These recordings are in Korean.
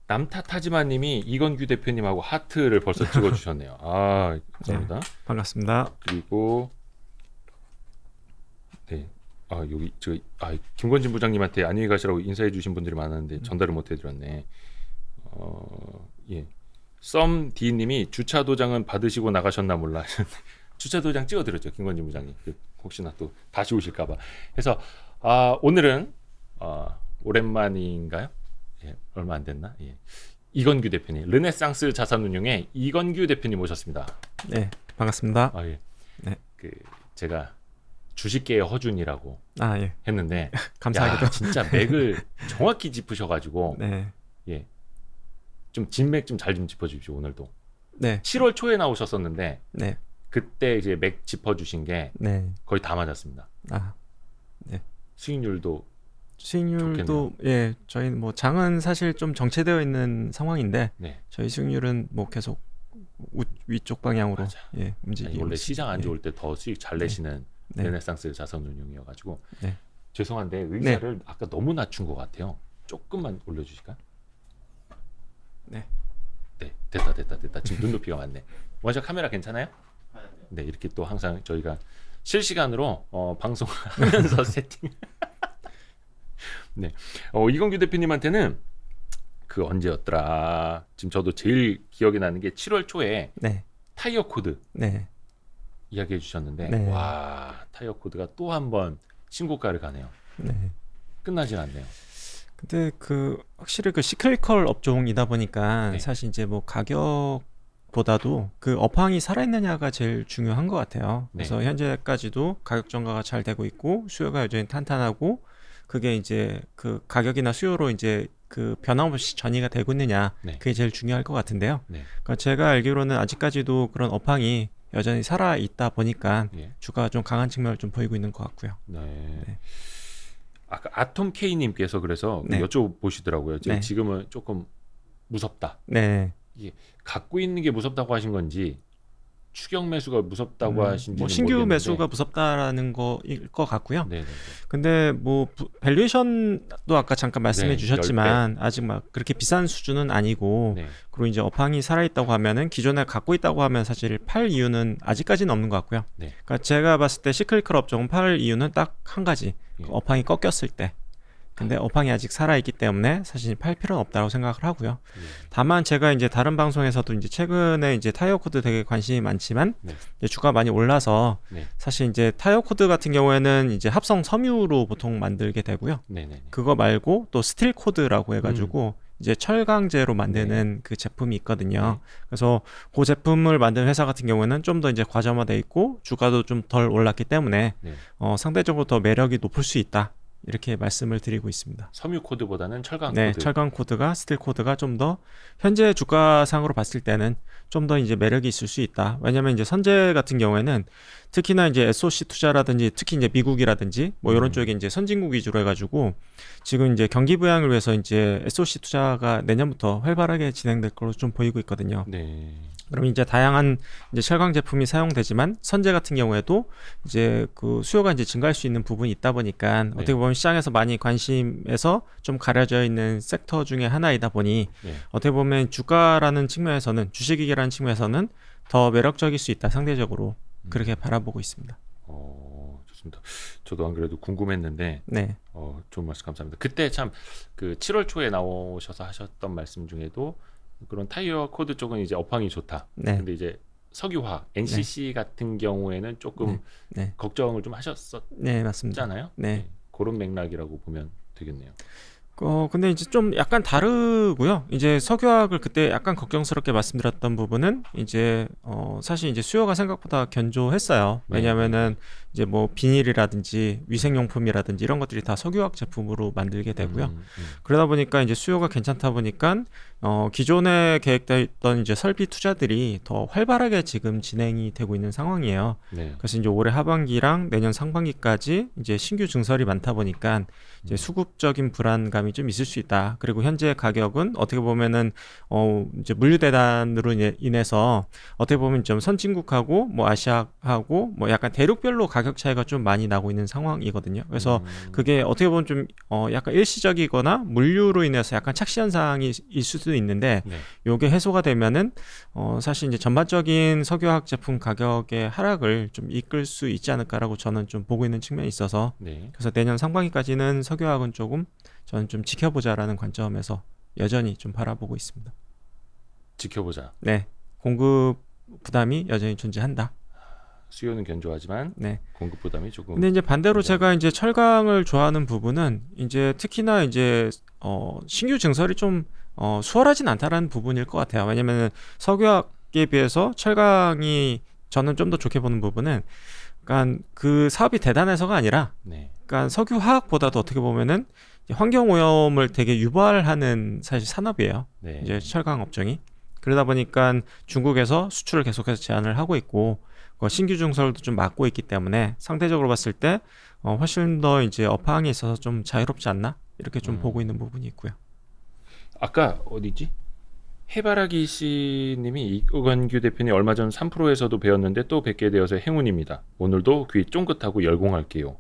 남탓하지마님이 이건규 대표님하고 하트를 벌써 찍어주셨네요. 아, 네, 감사합니다. 반갑습니다. 그리고 네, 여기 김건진 부장님한테 안녕히 가시라고 인사해주신 분들이 많았는데 전달을 못 해드렸네. 예, 썸디님이 주차 도장은 받으시고 나가셨나 몰라. 주차 도장 찍어드렸죠, 김건진 부장님. 혹시나 또 다시 오실까봐. 그래서 오늘은 오랜만인가요? 예, 얼마 안 됐나? 예. 이건규 대표님, 르네상스 자산운용의 이건규 대표님 모셨습니다. 네, 반갑습니다. 예. 네. 제가 주식계의 허준이라고 예. 했는데 감사하게도. 진짜 맥을 정확히 짚으셔가지고 네. 예, 좀 진맥 좀 잘 좀 짚어주십시오. 오늘도 네. 7월 초에 나오셨었는데 네. 그때 이제 맥 짚어주신 게 네. 거의 다 맞았습니다. 네. 수익률도 수익률도 예, 저희는 뭐 장은 사실 좀 정체되어 있는 상황인데 네. 저희 수익률은 뭐 계속 위쪽 방향으로 맞아. 예, 움직이고 원래 있습니다. 시장 안 좋을 때 더 수익 잘 내시는 네. 르네상스 자산운용이어가지고 네. 죄송한데 의자를 아까 너무 낮춘 것 같아요. 조금만 올려주실까요? 네. 네, 됐다. 지금 눈높이가 맞네. 원샷 카메라 괜찮아요? 네, 이렇게 또 항상 저희가 실시간으로 방송하면서 세팅. 네, 이건규 대표님한테는 그 언제였더라? 지금 저도 제일 기억이 나는 게 7월 초에 네. 타이어 코드 네. 이야기해 주셨는데 네. 와, 타이어 코드가 또 한 번 신고가를 가네요. 네. 끝나질 않네요. 근데 확실히 시클리컬 업종이다 보니까 네. 사실 이제 뭐 가격보다도 그 업황이 살아있느냐가 제일 중요한 것 같아요. 네. 그래서 현재까지도 가격 정가가 잘 되고 있고 수요가 여전히 탄탄하고 그게 이제 그 가격이나 수요로 이제 그 변함없이 전이가 되고 있느냐, 네. 그게 제일 중요할 것 같은데요. 네. 그러니까 제가 알기로는 아직까지도 그런 업황이 여전히 살아 있다 보니까 예. 주가가 좀 강한 측면을 좀 보이고 있는 것 같고요. 네. 네. 아까 아톰 K님께서 그래서 네. 여쭤보시더라고요. 네. 지금은 조금 무섭다. 네. 갖고 있는 게 무섭다고 하신 건지 추격 매수가 무섭다고 하신지는 뭐 신규 모르겠는데. 매수가 무섭다라는 거일 것 같고요. 네. 근데 뭐 밸류에이션도 아까 잠깐 말씀해 네, 주셨지만 아직 막 그렇게 비싼 수준은 아니고, 네. 그리고 이제 업황이 살아있다고 하면은 기존에 갖고 있다고 하면 사실 팔 이유는 아직까지는 없는 것 같고요. 네. 그러니까 제가 봤을 때 시클리컬 업종은 팔 이유는 딱 한 가지, 예. 업황이 꺾였을 때. 근데 업황이 아직 살아있기 때문에 사실 팔 필요는 없다고 생각을 하고요. 다만 제가 이제 다른 방송에서도 이제 최근에 이제 타이어 코드 되게 관심이 많지만 네. 이제 주가 많이 올라서 네. 사실 이제 타이어 코드 같은 경우에는 이제 합성 섬유로 보통 만들게 되고요. 네. 그거 말고 또 스틸 코드라고 해가지고 이제 철강제로 만드는 그 제품이 있거든요. 그래서 그 제품을 만드는 회사 같은 경우에는 좀 더 이제 과점화돼 있고 주가도 좀 덜 올랐기 때문에 네. 상대적으로 더 매력이 높을 수 있다, 이렇게 말씀을 드리고 있습니다. 섬유 코드보다는 철강 네, 코드. 철강 코드가, 스틸 코드가 좀 더 현재 주가상으로 봤을 때는 좀 더 이제 매력이 있을 수 있다. 왜냐면 이제 선제 같은 경우에는 특히나 이제 SOC 투자라든지 특히 이제 미국이라든지 뭐 이런 쪽에 이제 선진국 위주로 해가지고 지금 이제 경기 부양을 위해서 이제 SOC 투자가 내년부터 활발하게 진행될 걸로 좀 보이고 있거든요. 네. 그럼 이제 다양한 이제 철강 제품이 사용되지만 선제 같은 경우에도 이제 그 수요가 이제 증가할 수 있는 부분이 있다 보니까 어떻게 보면 시장에서 많이 관심에서 좀 가려져 있는 섹터 중에 하나이다 보니 어떻게 보면 주가라는 측면에서는, 주식이라는 측면에서는 더 매력적일 수 있다, 상대적으로 그렇게 바라보고 있습니다. 좋습니다. 저도 안 그래도 궁금했는데 네. 좋은 말씀 감사합니다. 그때 참 그 7월 초에 나오셔서 하셨던 말씀 중에도 그런 타이어 코드 쪽은 이제 업황이 좋다. 네. 근데 이제 석유화학, NCC 같은 경우에는 조금 네. 걱정을 좀 하셨었잖아요. 네, 맞습니다. 네. 그런 맥락이라고 보면 되겠네요. 근데 이제 좀 약간 다르고요. 이제 석유화학을 그때 약간 걱정스럽게 말씀드렸던 부분은 이제 사실 이제 수요가 생각보다 견조했어요. 왜냐면은 이제 뭐 비닐이라든지 위생용품이라든지 이런 것들이 다 석유화학 제품으로 만들게 되고요. 그러다 보니까 이제 수요가 괜찮다 보니까 기존에 계획되어 있던 이제 설비 투자들이 더 활발하게 지금 진행이 되고 있는 상황이에요. 네. 그래서 이제 올해 하반기랑 내년 상반기까지 이제 신규 증설이 많다 보니까 이제 수급적인 불안감이 좀 있을 수 있다. 그리고 현재 가격은 어떻게 보면은 이제 물류 대란으로 인해서 어떻게 보면 좀 선진국하고 뭐 아시아하고 뭐 약간 대륙별로 가격 가격 차이가 좀 많이 나고 있는 상황이거든요. 그래서 그게 어떻게 보면 좀 약간 일시적이거나 물류로 인해서 약간 착시 현상이 일 수도 있는데 네. 요게 해소가 되면은 사실 이제 전반적인 석유화학 제품 가격의 하락을 좀 이끌 수 있지 않을까라고 저는 좀 보고 있는 측면이 있어서 네. 그래서 내년 상반기까지는 석유화학은 조금 저는 좀 지켜보자라는 관점에서 여전히 좀 바라보고 있습니다. 지켜보자. 네, 공급 부담이 여전히 존재한다. 수요는 견조하지만 네. 공급 부담이 조금. 근데 이제 반대로 굉장히- 제가 이제 철강을 좋아하는 부분은 이제 특히나 이제 신규 증설이 좀 수월하진 않다라는 부분일 것 같아요. 왜냐면은 석유화학에 비해서 철강이 저는 좀 더 좋게 보는 부분은 그러니까 그 사업이 대단해서가 아니라 네. 그러니까 석유화학보다도 어떻게 보면은 이제 환경 오염을 되게 유발하는 사실 산업이에요. 네. 이제 철강 업종이 그러다 보니까 중국에서 수출을 계속해서 제한을 하고 있고 신규 증설도 좀 막고 있기 때문에 상대적으로 봤을 때 훨씬 더 이제 업황에 있어서 좀 자유롭지 않나 이렇게 좀 보고 있는 부분이 있고요. 아까 어디지? 해바라기 씨님이 이건규 대표님 얼마 전 3프로에서도 배웠는데 또 뵙게 되어서 행운입니다. 오늘도 귀 쫑긋하고 열공할게요.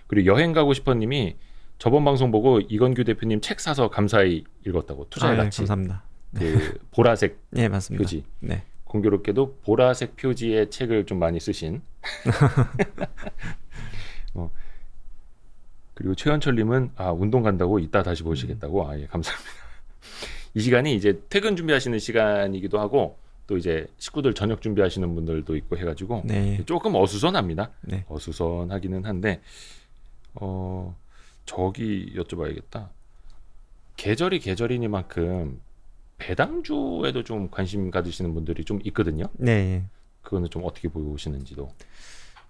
그리고 여행 가고 싶어님이 저번 방송 보고 이건규 대표님 책 사서 감사히 읽었다고 투자의 예, 가치. 감사합니다. 그 보라색 네, 맞습니다. 표지. 네. 공교롭게도 보라색 표지의 책을 좀 많이 쓰신. 그리고 최현철님은 운동 간다고 이따 다시 보시겠다고. 예, 감사합니다. 이 시간이 이제 퇴근 준비하시는 시간이기도 하고 또 이제 식구들 저녁 준비하시는 분들도 있고 해가지고 네. 조금 어수선합니다. 네. 어수선하기는 한데 저기 여쭤봐야겠다. 계절이 계절이니만큼 배당주에도 좀 관심 가지시는 분들이 좀 있거든요. 네. 그거는 좀 어떻게 보시는지도.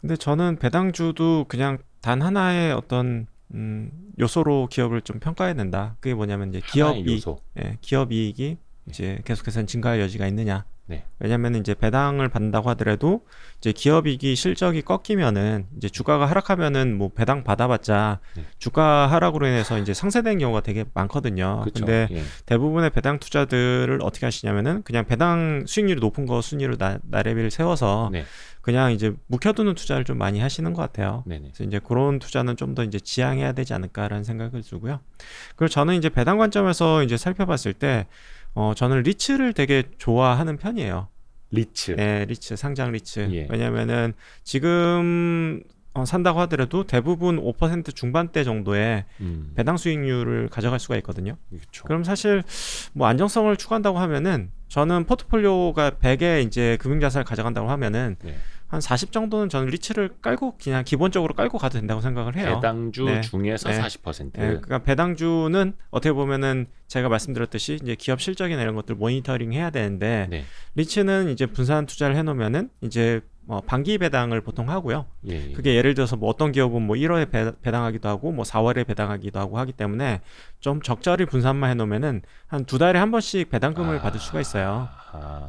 근데 저는 배당주도 그냥 단 하나의 어떤 요소로 기업을 좀 평가해야 된다. 그게 뭐냐면 이제 하나의 기업이 요소. 기업 이익이 이제 계속해서 증가할 여지가 있느냐. 네. 왜냐하면 이제 배당을 받는다고 하더라도 이제 기업 이익이 실적이 꺾이면은 이제 주가가 하락하면은 뭐 배당 받아봤자 네. 주가 하락으로 인해서 이제 상쇄된 경우가 되게 많거든요. 그쵸. 근데 예. 대부분의 배당 투자들을 어떻게 하시냐면은 그냥 배당 수익률이 높은 거 순위로 나래비를 세워서 네. 그냥 이제 묵혀두는 투자를 좀 많이 하시는 것 같아요. 네네. 그래서 이제 그런 투자는 좀 더 이제 지양해야 되지 않을까라는 생각을 들고요. 그리고 저는 이제 배당 관점에서 이제 살펴봤을 때 저는 리츠를 되게 좋아하는 편이에요. 리츠. 네, 리츠, 상장 리츠. 예. 왜냐면은 지금 산다고 하더라도 대부분 5% 중반대 정도의 배당 수익률을 가져갈 수가 있거든요. 그렇죠. 그럼 사실 뭐 안정성을 추구한다고 하면은 저는 포트폴리오가 100에 이제 금융자산을 가져간다고 하면은 네. 한 40 정도는 저는 리츠를 깔고 그냥 기본적으로 깔고 가도 된다고 생각을 해요. 배당주 네. 중에서 네. 40%. 네, 그러니까 배당주는 어떻게 보면은 제가 말씀드렸듯이 이제 기업 실적이나 이런 것들 모니터링 해야 되는데 네. 리츠는 이제 분산 투자를 해놓으면은 이제 반기 배당을 보통 하고요. 예. 그게 예를 들어서 뭐 어떤 기업은 뭐 1월에 배당하기도 하고 뭐 4월에 배당하기도 하고 하기 때문에 좀 적절히 분산만 해놓으면은 한 2달에 한 번씩 배당금을 받을 수가 있어요.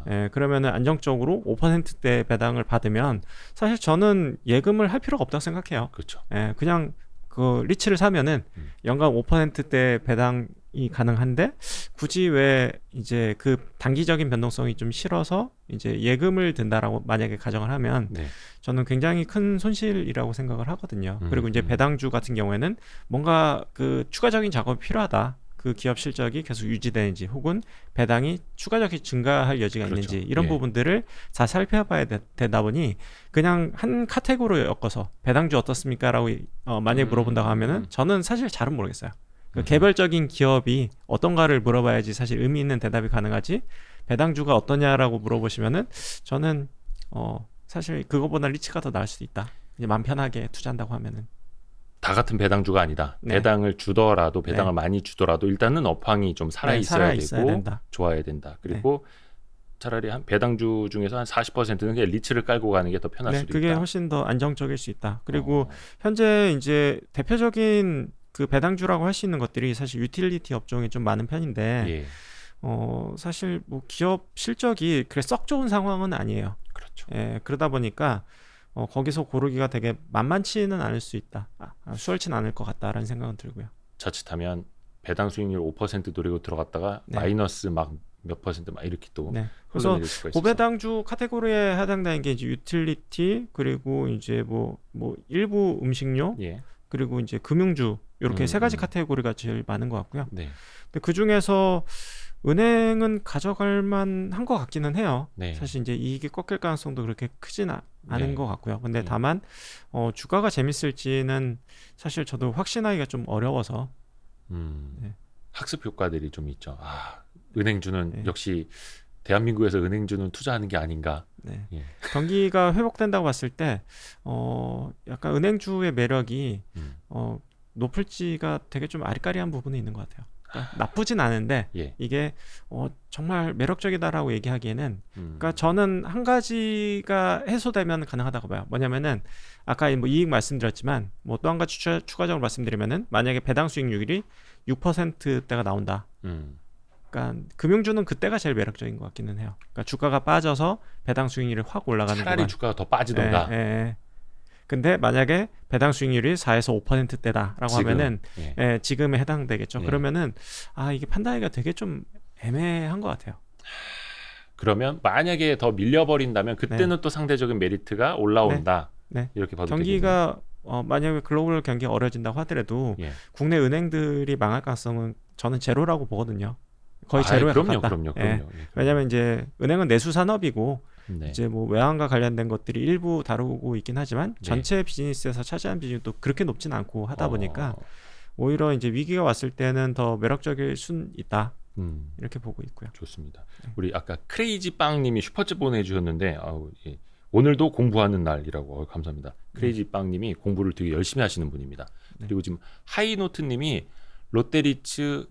예, 그러면은 안정적으로 5%대 배당을 받으면 사실 저는 예금을 할 필요가 없다고 생각해요. 그렇죠. 예, 그냥 그 리츠를 사면은 연간 5%대 배당이 가능한데 굳이 왜 이제 그 단기적인 변동성이 좀 싫어서 이제 예금을 든다라고 만약에 가정을 하면 네. 저는 굉장히 큰 손실이라고 생각을 하거든요. 그리고 이제 배당주 같은 경우에는 뭔가 그 추가적인 작업이 필요하다. 그 기업 실적이 계속 유지되는지 혹은 배당이 추가적인 증가할 여지가 그렇죠. 있는지 이런 예. 부분들을 다 살펴봐야 되다 보니 그냥 한 카테고리로 엮어서 배당주 어떻습니까? 라고 만약에 물어본다고 하면은 저는 사실 잘은 모르겠어요. 그 개별적인 기업이 어떤가를 물어봐야지 사실 의미 있는 대답이 가능하지 배당주가 어떠냐라고 물어보시면은 저는 사실 그거보다 리츠가 더 나을 수도 있다. 이제 마음 편하게 투자한다고 하면은 다 같은 배당주가 아니다. 네. 배당을 주더라도 배당을 많이 주더라도 일단은 업황이 좀 살아 있어야 되고 된다. 좋아야 된다. 그리고 차라리 한 배당주 중에서 한 40%는 그냥 리츠를 깔고 가는 게 더 편할 수도 그게 있다. 훨씬 더 안정적일 수 있다. 그리고 현재 이제 대표적인 그 배당주라고 할 수 있는 것들이 사실 유틸리티 업종이 좀 많은 편인데 예. 사실 뭐 기업 실적이 그래 썩 좋은 상황은 아니에요. 그렇죠. 예, 그러다 보니까 거기서 고르기가 되게 만만치는 않을 수 있다. 수월치는 않을 것 같다라는 생각은 들고요. 자칫하면 배당 수익률 5% 노리고 들어갔다가 네. 마이너스 막 몇 퍼센트 막 이렇게 또 네. 그래서 흘러내릴 수가 있어서. 고배당주 카테고리에 해당되는 게 이제 유틸리티 그리고 이제 뭐 일부 음식료 예. 그리고 이제 금융주 이렇게 세 가지 음. 카테고리가 제일 많은 것 같고요. 네. 근데 그 중에서 은행은 가져갈 만한 것 같기는 해요. 네. 사실 이제 이익이 꺾일 가능성도 그렇게 크진 않은 네. 것 같고요. 근데 네. 다만 주가가 재밌을지는 사실 저도 확신하기가 좀 어려워서. 네. 학습 효과들이 좀 있죠. 은행주는 네. 역시 대한민국에서 은행주는 투자하는 게 아닌가. 네. 예. 경기가 회복된다고 봤을 때 약간 은행주의 매력이 음. 높을지가 되게 좀 아리까리한 부분이 있는 것 같아요. 그러니까 나쁘진 않은데 예. 이게 정말 매력적이다라고 얘기하기에는 음. 그러니까 저는 한 가지가 해소되면 가능하다고 봐요. 뭐냐면은 아까 뭐 이익 말씀드렸지만 뭐 또 한 가지 추가적으로 말씀드리면은 만약에 배당 수익률이 6%대가 나온다. 그러니까 금융주는 그때가 제일 매력적인 것 같기는 해요. 그러니까 주가가 빠져서 배당 수익률이 확 올라가는 차라리 구간. 주가가 더 빠지던가. 예. 근데 만약에 배당 수익률이 4에서 5%대다라고 지금. 하면은 예. 지금에 해당되겠죠. 예. 그러면은 이게 판단하기가 되게 좀 애매한 것 같아요. 그러면 만약에 더 밀려버린다면 그때는 또 상대적인 메리트가 올라온다. 네. 이렇게 봐도 경기가 만약에 글로벌 경기가 어려진다고 하더라도 되겠네요. 예. 국내 은행들이 망할 가능성은 저는 제로라고 보거든요. 거의 제로에 가깝다. 그럼요. 예. 예. 왜냐하면 이제 은행은 내수 산업이고 네. 이제 뭐 외환과 관련된 것들이 일부 다루고 있긴 하지만 네. 전체 비즈니스에서 차지하는 비중이 또 그렇게 높진 않고 하다 보니까 어, 오히려 이제 위기가 왔을 때는 더 매력적일 순 있다 음, 이렇게 보고 있고요. 좋습니다. 우리 아까 크레이지 빵님이 슈퍼챗 보내주셨는데 예. 오늘도 공부하는 날이라고 감사합니다. 크레이지 빵님이 공부를 되게 열심히 하시는 분입니다. 네. 그리고 지금 하이노트님이 롯데리츠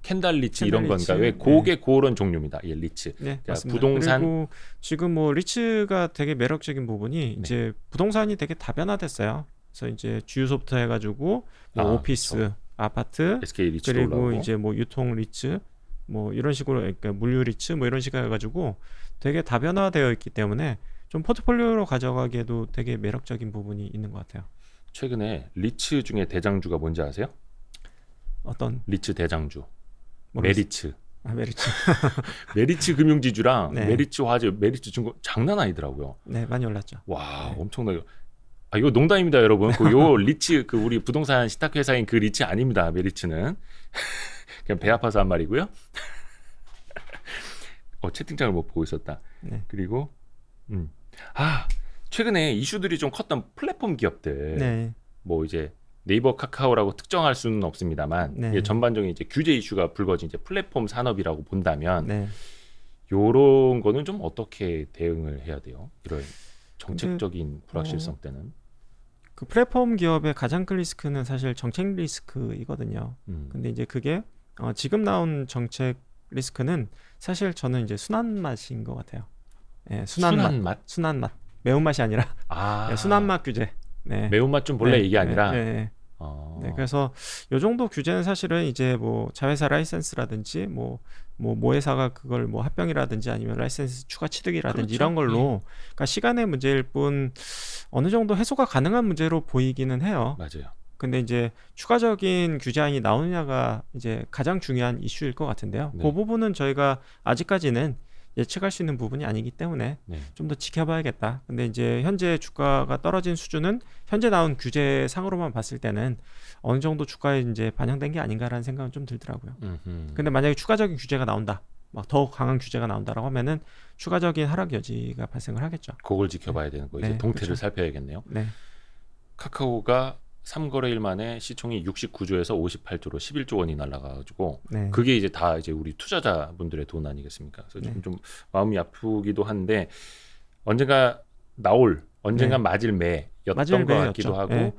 캔달리츠 이런 캔달리츠, 건가? 왜 고게 그런 종류입니다. 예, 리츠. 네, 자, 맞습니다. 부동산 그리고 지금 뭐 리츠가 되게 매력적인 부분이 이제 부동산이 되게 다변화됐어요. 그래서 이제 주유소부터 해가지고 뭐 오피스, 그렇죠. 아파트, SK 리츠도 그리고 올라오고. 이제 뭐 유통 리츠, 뭐 이런 식으로 그러니까 물류 리츠 뭐 이런 식으로 해가지고 되게 다변화되어 있기 때문에 좀 포트폴리오로 가져가기에도 되게 매력적인 부분이 있는 것 같아요. 최근에 리츠 중에 대장주가 뭔지 아세요? 어떤 리츠 대장주. 모르겠어요. 메리츠. 메리츠. 메리츠 금융지주랑 네. 메리츠 화재, 메리츠 증권 장난 아니더라고요. 네, 많이 올랐죠. 와, 네. 엄청나게. 이거 농담입니다, 여러분. 요 리츠 그 우리 부동산 시탁 회사인 그 리츠 아닙니다. 메리츠는 그냥 배 아파서 한 말이고요. 채팅창을 못 보고 있었다. 네. 그리고 최근에 이슈들이 좀 컸던 플랫폼 기업들. 네. 뭐 이제 네이버, 카카오라고 특정할 수는 없습니다만 네. 이게 전반적인 이제 규제 이슈가 불거진 이제 플랫폼 산업이라고 본다면 네. 요런 거는 좀 어떻게 대응을 해야 돼요? 이런 정책적인 불확실성 때는. 그 플랫폼 기업의 가장 큰 리스크는 사실 정책 리스크이거든요. 근데 이제 그게 지금 나온 정책 리스크는 사실 저는 이제 순한 맛인 것 같아요. 예, 순한 맛. 순한 맛. 매운맛이 아니라 순한 맛 규제. 네. 매운맛 좀 볼래 이게 아니라. 네. 그래서 요 정도 규제는 사실은 이제 뭐 자회사 라이센스라든지 뭐 모회사가 그걸 뭐 합병이라든지 아니면 라이센스 추가 취득이라든지 그렇죠. 이런 걸로 그러니까 시간의 문제일 뿐 어느 정도 해소가 가능한 문제로 보이기는 해요. 맞아요. 근데 이제 추가적인 규제안이 나오느냐가 이제 가장 중요한 이슈일 것 같은데요. 네. 그 부분은 저희가 아직까지는 예측할 수 있는 부분이 아니기 때문에 네. 좀 더 지켜봐야겠다. 근데 이제 현재 주가가 떨어진 수준은 현재 나온 규제 상으로만 봤을 때는 어느 정도 주가에 이제 반영된 게 아닌가라는 생각은 좀 들더라고요. 근데 만약에 추가적인 규제가 나온다, 막 더욱 강한 규제가 나온다라고 하면은 추가적인 하락 여지가 발생을 하겠죠. 그걸 지켜봐야 되는 거. 이제 네, 동태를 그렇죠. 살펴야겠네요. 네. 카카오가 3거래일 만에 시총이 69조에서 58조로 11조 원이 날아가가지고 네. 그게 이제 다 이제 우리 투자자분들의 돈 아니겠습니까? 그래서 네. 좀 마음이 아프기도 한데 언젠가 맞을 매였던 맞을 것 매였죠. 같기도 하고. 네.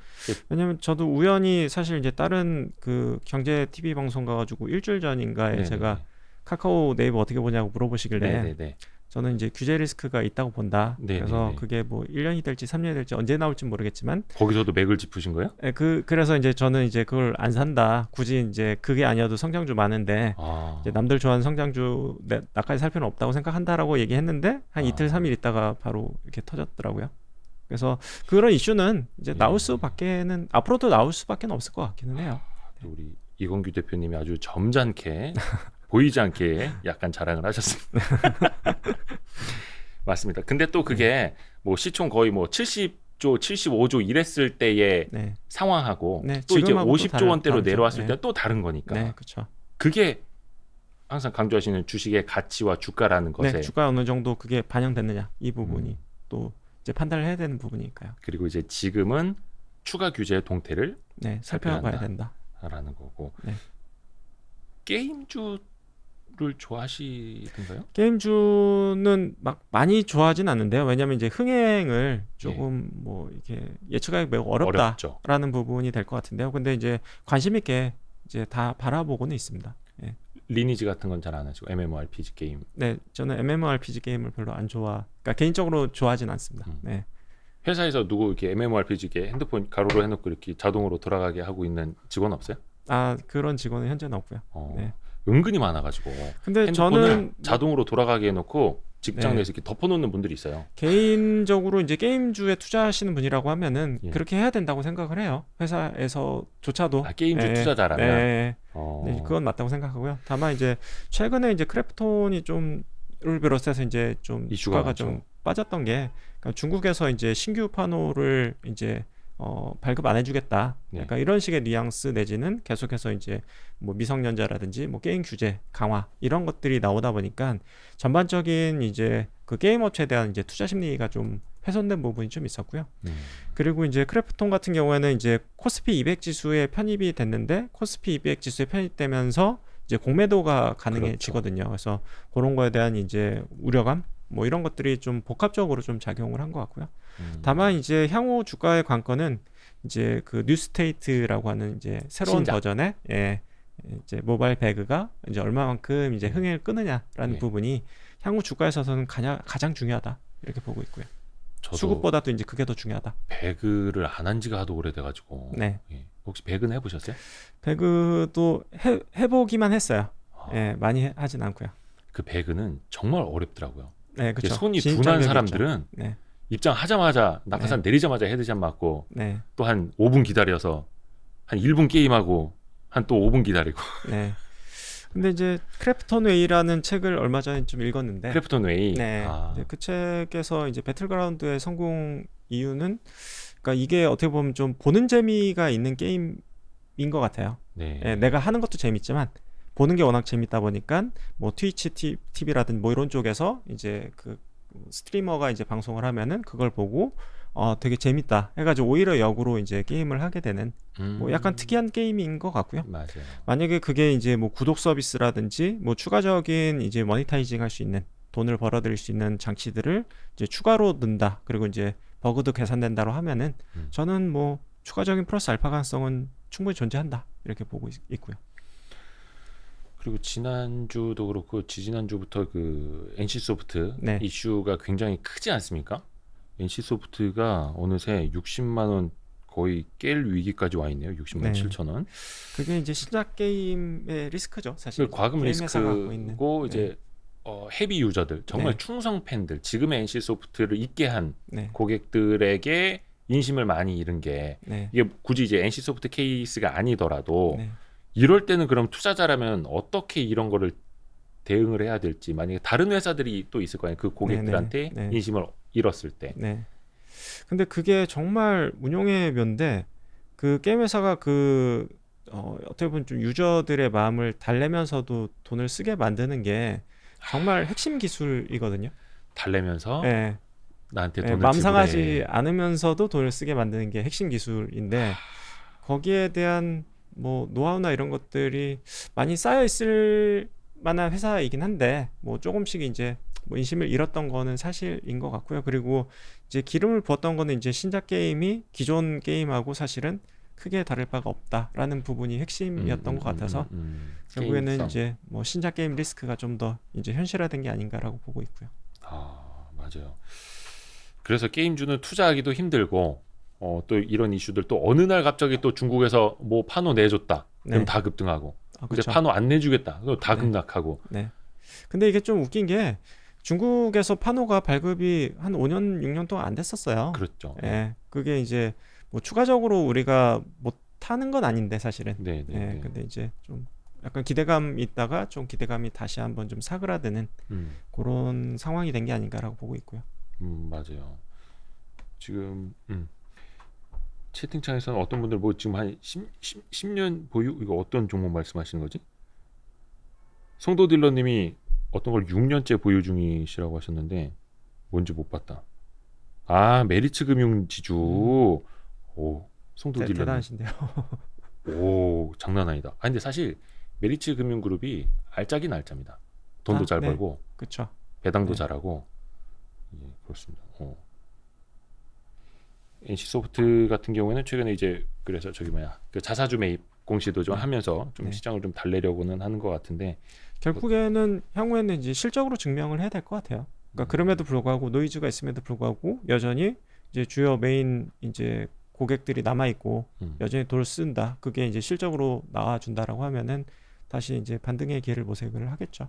왜냐면 저도 우연히 사실 이제 다른 그 경제 TV 방송 가가지고 일주일 전인가에 네네네. 제가 카카오 네이버 어떻게 보냐고 물어보시길래 네네네. 저는 이제 규제 리스크가 있다고 본다. 네네네. 그래서 그게 뭐 1년이 될지 3년이 될지 언제 나올지 모르겠지만 거기서도 맥을 짚으신 거예요? 그래서 이제 저는 이제 그걸 안 산다. 굳이 이제 그게 아니어도 성장주 많은데 이제 남들 좋아하는 성장주 나까지 살 필요는 없다고 생각한다라고 얘기했는데 한 이틀 3일 있다가 바로 이렇게 터졌더라고요. 그래서 그런 이슈는 이제 나올 수밖에는 앞으로도 나올 수밖에 없을 것 같기는 해요. 우리 이건규 대표님이 아주 점잖게 보이지 않게 약간 자랑을 하셨습니다. 맞습니다. 근데 또 그게 뭐 시총 거의 뭐 70조, 75조 이랬을 때의 네. 상황하고 네, 또 이제 지금하고 또 50조 원대로 다르죠. 내려왔을 네. 때는 또 다른 거니까. 네, 그렇죠. 그게 항상 강조하시는 주식의 가치와 주가라는 것에 네, 주가 어느 정도 그게 반영됐느냐 이 부분이 음. 또 이제 판단을 해야 되는 부분이니까요. 그리고 이제 지금은 추가 규제의 동태를 네, 살펴야 살펴봐야 한다. 된다. 라는 거고 네. 게임주를 좋아하시던가요? 게임주는 막 많이 좋아하진 않는데요. 왜냐하면 이제 흥행을 조금 뭐 이렇게 예측하기 매우 어렵죠. 어렵다라는 부분이 될 것 같은데요. 근데 이제 관심 있게 이제 다 바라보고는 있습니다. 예. 리니지 같은 건 잘 안 하시고 MMORPG 게임. 네, 저는 MMORPG 게임을 별로 안 그러니까 개인적으로 좋아하진 않습니다. 네. 회사에서 누구 이렇게 MMORPG 게 핸드폰 가로로 해놓고 이렇게 자동으로 돌아가게 하고 있는 직원 없어요? 아, 그런 직원은 현재는 없고요. 네. 은근히 많아가지고 근데 핸드폰을 저는 자동으로 돌아가게 해놓고 직장 네. 내에서 이렇게 덮어놓는 분들이 있어요. 개인적으로 이제 게임주에 투자하시는 분이라고 하면은 예. 그렇게 해야 된다고 생각을 해요. 회사에서조차도. 아, 게임주 네, 투자자라면. 네, 네, 그건 맞다고 생각하고요. 다만 이제 최근에 이제 크래프톤이 좀을 비롯해서 이제 좀 이슈가 주가가 많죠. 좀 빠졌던 게 그러니까 중국에서 이제 신규 판호를 이제 발급 안 해주겠다. 네. 약간 이런 식의 뉘앙스 내지는 계속해서 이제 뭐 미성년자라든지 뭐 게임 규제 강화 이런 것들이 나오다 보니까 전반적인 이제 그 게임 업체에 대한 이제 투자 심리가 좀 훼손된 부분이 좀 있었고요. 그리고 이제 크래프톤 같은 경우에는 이제 코스피 200 지수에 편입이 됐는데 코스피 200 지수에 편입되면서 이제 공매도가 가능해지거든요. 그래서 그런 거에 대한 이제 우려감 뭐 이런 것들이 좀 복합적으로 좀 작용을 한 것 같고요. 다만 이제 향후 주가의 관건은 이제 그 뉴스테이트라고 하는 이제 새로운 신작. 버전의 이제 모바일 배그가 이제 얼마만큼 이제 흥행을 끄느냐라는 네. 부분이 향후 주가에 있어서는 가장 중요하다 이렇게 보고 있고요. 저도 수급보다도 이제 그게 더 중요하다. 배그를 안 한 지가 하도 오래돼가지고. 네. 예. 혹시 배그는 해보셨어요? 배그도 해보기만 했어요. 아, 예, 많이 하진 않고요. 그 배그는 정말 어렵더라고요. 네, 이게 그렇죠. 손이 둔한 사람들은 네, 입장하자마자 낙하산 내리자마자 헤드샷 맞고 네, 또 한 5분 기다려서 한 1분 게임하고 한 또 5분 기다리고. 네. 근데 이제 크래프톤 웨이라는 책을 얼마 전에 좀 읽었는데 크래프톤 웨이. 네. 아, 네, 그 책에서 이제 배틀그라운드의 성공 이유는 그러니까 이게 어떻게 보면 좀 보는 재미가 있는 게임인 것 같아요. 네. 예, 내가 하는 것도 재밌지만 보는 게 워낙 재밌다 보니까 뭐 트위치 TV라든 뭐 이런 쪽에서 이제 그 스트리머가 이제 방송을 하면은 그걸 보고 되게 재밌다 해가지고 오히려 역으로 이제 게임을 하게 되는 뭐 약간 특이한 게임인 것 같고요. 맞아요. 만약에 그게 이제 뭐 구독 서비스라든지 뭐 추가적인 이제 모니타이징 할 수 있는 돈을 벌어들일 수 있는 장치들을 이제 추가로 넣는다. 그리고 이제 버그도 개선된다로 하면은 저는 뭐 추가적인 플러스 알파 가능성은 충분히 존재한다. 이렇게 보고 있고요. 그리고 지난주도 그렇고 지지난주부터 그 NC소프트 네. 이슈가 굉장히 크지 않습니까? NC소프트가 어느새 60만 원 거의 깰 위기까지 와 있네요. 60만 네. 7천 원. 그게 이제 신작 게임의 리스크죠, 사실. 그 과금 게임 회사가 갖고 있는. 리스크고 네. 이제 헤비 유저들 정말 네. 충성 팬들 지금의 NC소프트를 잊게 한 네. 고객들에게 인심을 많이 잃은 게 네. 이게 굳이 이제 NC소프트 케이스가 아니더라도 네. 이럴 때는 그럼 투자자라면 어떻게 이런 거를 대응을 해야 될지 만약에 다른 회사들이 또 있을 거 아니에요. 그 고객들한테 네. 인심을 잃었을 때. 네. 근데 그게 정말 운용의 묘인데 그 게임 회사가 그 어떻게 보면 좀 유저들의 마음을 달래면서도 돈을 쓰게 만드는 게 정말 핵심 기술이거든요. 달래면서 네. 나한테 네, 돈을 마음 상하지 지불해. 않으면서도 돈을 쓰게 만드는 게 핵심 기술인데 거기에 대한 뭐 노하우나 이런 것들이 많이 쌓여 있을 만한 회사이긴 한데 뭐 조금씩 이제 뭐 인심을 잃었던 거는 사실인 것 같고요. 그리고 이제 기름을 부었던 거는 이제 신작 게임이 기존 게임하고 사실은 크게 다를 바가 없다라는 부분이 핵심이었던 것 같아서 결국에는 게임성. 이제 뭐 신작 게임 리스크가 좀 더 이제 현실화된 게 아닌가라고 보고 있고요. 아, 맞아요. 그래서 게임주는 투자하기도 힘들고 또 이런 이슈들 또 어느 날 갑자기 또 중국에서 뭐 판호 내줬다. 그럼 네. 다 급등하고. 아, 이제 그렇죠. 판호 안 내주겠다. 그럼 다 네. 급락하고. 네. 근데 이게 좀 웃긴 게 중국에서 판호가 발급이 한 5년, 6년 동안 안 됐었어요. 그렇죠. 예. 그게 이제 뭐 추가적으로 우리가 못 하는 건 아닌데 사실은. 네, 네, 예. 네. 근데 이제 좀 약간 기대감이 있다가 좀 기대감이 다시 한번 좀 사그라드는 그런 상황이 된 게 아닌가라고 보고 있고요. 맞아요. 지금 채팅창에서는 어떤 분들 뭐 지금 한 10년 보유 이거 어떤 종목 말씀하시는 거지? 송도 딜러님이 어떤 걸 6년째 보유 중이시라고 하셨는데 뭔지 못 봤다. 아 메리츠 금융지주. 오 송도 딜러님. 대단하신데요. 오 장난 아니다. 아 근데 사실 메리츠 금융그룹이 알짜긴 알짜입니다. 돈도 잘 네. 벌고 그렇죠. 배당도 네. 잘하고. 예, 그렇습니다. NC소프트 같은 경우에는 최근에 이제 그래서 저기 뭐야 그 자사주 매입 공시도 좀 네. 하면서 좀 네. 시장을 좀 달래려고는 하는 것 같은데 결국에는 향후에는 이제 실적으로 증명을 해야 될 것 같아요. 그러니까 그럼에도 불구하고 노이즈가 있음에도 불구하고 여전히 이제 주요 메인 이제 고객들이 남아 있고 여전히 돈을 쓴다. 그게 이제 실적으로 나와 준다라고 하면은 다시 이제 반등의 기회를 모색을 하겠죠.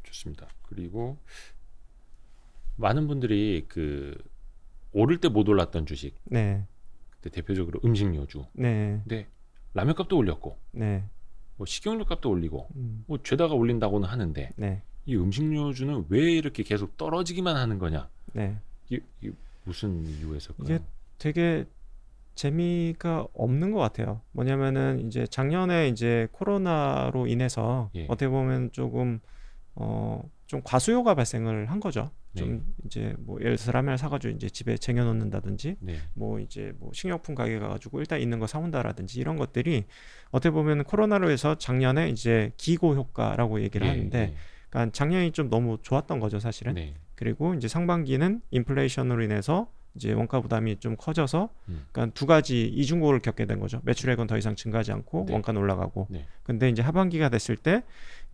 좋습니다. 그리고 많은 분들이 그 오를 때 못 올랐던 주식, 네, 그때 대표적으로 음식료주, 네, 근데 라면값도 올렸고, 네, 뭐 식용유값도 올리고, 음, 뭐 죄다가 올린다고는 하는데 네, 이 음식료주는 왜 이렇게 계속 떨어지기만 하는 거냐? 네. 이게 무슨 이유에서일까요? 이게 되게 재미가 없는 것 같아요. 뭐냐면은 이제 작년에 이제 코로나로 인해서 예. 어떻게 보면 조금 좀 과수요가 발생을 한 거죠. 네. 좀 이제 뭐 예를 들어서 라면을 사가지고 이제 집에 쟁여놓는다든지 네. 뭐 이제 뭐 식료품 가게 가가지고 일단 있는 거 사온다라든지 이런 것들이 어떻게 보면 코로나로 해서 작년에 이제 기고 효과라고 얘기를 하는데 그러니까 작년이 좀 너무 좋았던 거죠, 사실은. 네. 그리고 이제 상반기는 인플레이션으로 인해서 이제 원가 부담이 좀 커져서 음. 그러니까 두 가지 이중고를 겪게 된 거죠. 매출액은 더 이상 증가하지 않고 네. 원가는 올라가고. 네. 근데 이제 하반기가 됐을 때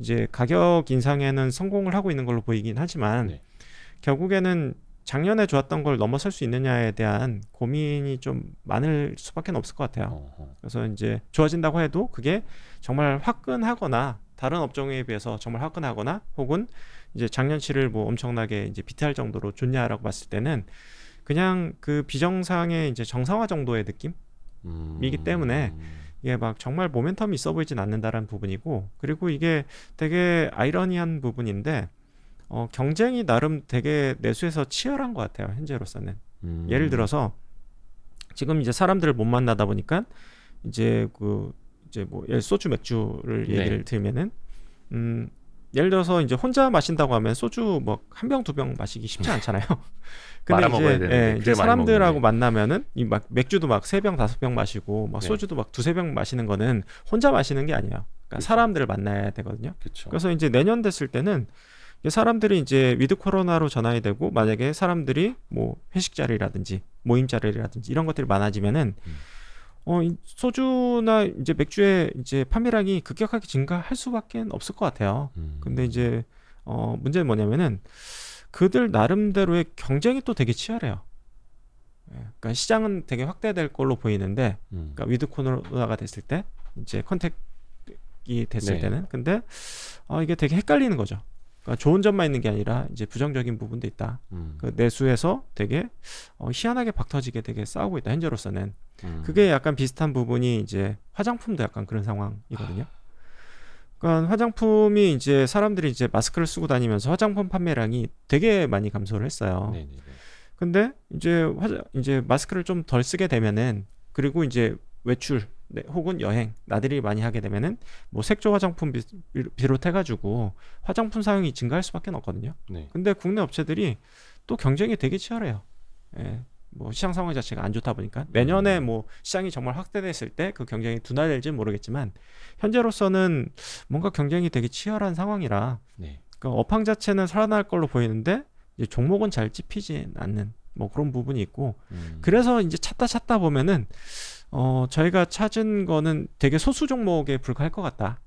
이제 가격 인상에는 성공을 하고 있는 걸로 보이긴 하지만 네. 결국에는 작년에 좋았던 걸 넘어설 수 있느냐에 대한 고민이 좀 많을 수밖에 없을 것 같아요. 그래서 이제 좋아진다고 해도 그게 정말 화끈하거나 다른 업종에 비해서 정말 화끈하거나 혹은 이제 작년치를 뭐 엄청나게 이제 비트할 정도로 좋냐라고 봤을 때는 그냥 그 비정상의 이제 정상화 정도의 느낌이기 때문에 이게 막 정말 모멘텀이 있어 보이진 않는다라는 부분이고 그리고 이게 되게 아이러니한 부분인데 경쟁이 나름 되게 내수에서 치열한 것 같아요. 현재로서는. 예를 들어서 지금 이제 사람들을 못 만나다 보니까 이제 그 이제 뭐 소주 맥주를 얘기를 들면은 예를 들어서 이제 혼자 마신다고 하면 소주 뭐 한 병 두 병 마시기 쉽지 않잖아요. 근데 말아먹어야 되는데 이제 사람들하고 먹는데. 만나면은 이 막 맥주도 막 세 병 다섯 병 마시고 막 네. 소주도 막 두세 병 마시는 거는 혼자 마시는 게 아니에요. 그러니까 그렇죠. 사람들을 만나야 되거든요. 그렇죠. 그래서 이제 내년 됐을 때는 사람들이 이제 위드 코로나로 전환이 되고 만약에 사람들이 뭐 회식 자리라든지 모임 자리라든지 이런 것들이 많아지면은 이 소주나 이제 맥주의 이제 판매량이 급격하게 증가할 수밖에 없을 것 같아요. 근데 이제 문제는 뭐냐면은 그들 나름대로의 경쟁이 또 되게 치열해요. 그러니까 시장은 되게 확대될 걸로 보이는데, 그러니까 위드 코로나가 됐을 때 이제 컨택이 됐을 네. 때는 근데 이게 되게 헷갈리는 거죠. 그러니까 좋은 점만 있는 게 아니라 이제 부정적인 부분도 있다. 그 내수에서 되게 희한하게 박터지게 되게 싸우고 있다. 현재로서는 그게 약간 비슷한 부분이 이제 화장품도 약간 그런 상황이거든요. 그러니까 화장품이 이제 사람들이 이제 마스크를 쓰고 다니면서 화장품 판매량이 되게 많이 감소를 했어요. 네네네. 근데 이제 마스크를 좀 덜 쓰게 되면은 그리고 이제 외출 혹은 여행 나들이 많이 하게 되면은 뭐 색조 화장품 비롯해가지고 화장품 사용이 증가할 수밖에 없거든요. 네. 근데 국내 업체들이 또 경쟁이 되게 치열해요. 뭐 시장 상황 자체가 안 좋다 보니까 내년에 뭐 시장이 정말 확대됐을 때 그 경쟁이 둔화될지는 모르겠지만 현재로서는 뭔가 경쟁이 되게 치열한 상황이라 네. 그러니까 업황 자체는 살아날 걸로 보이는데 이제 종목은 잘 찝히지 않는 뭐 그런 부분이 있고 그래서 이제 찾다 보면은 저희가 찾은 거는 되게 소수 종목에 불과할 것 같다.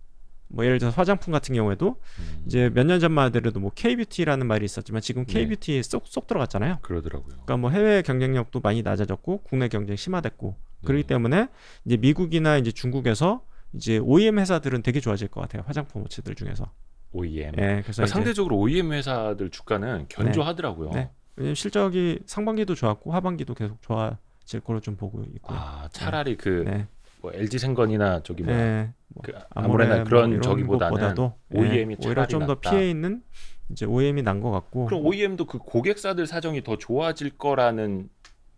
뭐 예를 들어서 화장품 같은 경우에도 이제 몇 년 전만 하더라도 뭐 K-뷰티라는 말이 있었지만 지금 K-뷰티에 쏙 들어갔잖아요. 그러더라고요. 그러니까 뭐 해외 경쟁력도 많이 낮아졌고 국내 경쟁이 심화됐고 그렇기 때문에 이제 미국이나 이제 중국에서 이제 OEM 회사들은 되게 좋아질 것 같아요. 화장품 업체들 중에서. OEM. 그래서 그러니까 상대적으로 OEM 회사들 주가는 견조하더라고요. 네. 왜냐면 실적이 상반기도 좋았고 하반기도 계속 좋아질 걸로 좀 보고 있고요. 차라리 그 뭐 LG 생건이나 저기 뭐 예, 뭐 그 아모레나 그런 이런 저기보다는 것보다도 OEM이 오히려 차라리 좀 더 낫다. 피해 있는 이제 OEM이 난 것 같고. 그럼 OEM도 그 고객사들 사정이 더 좋아질 거라는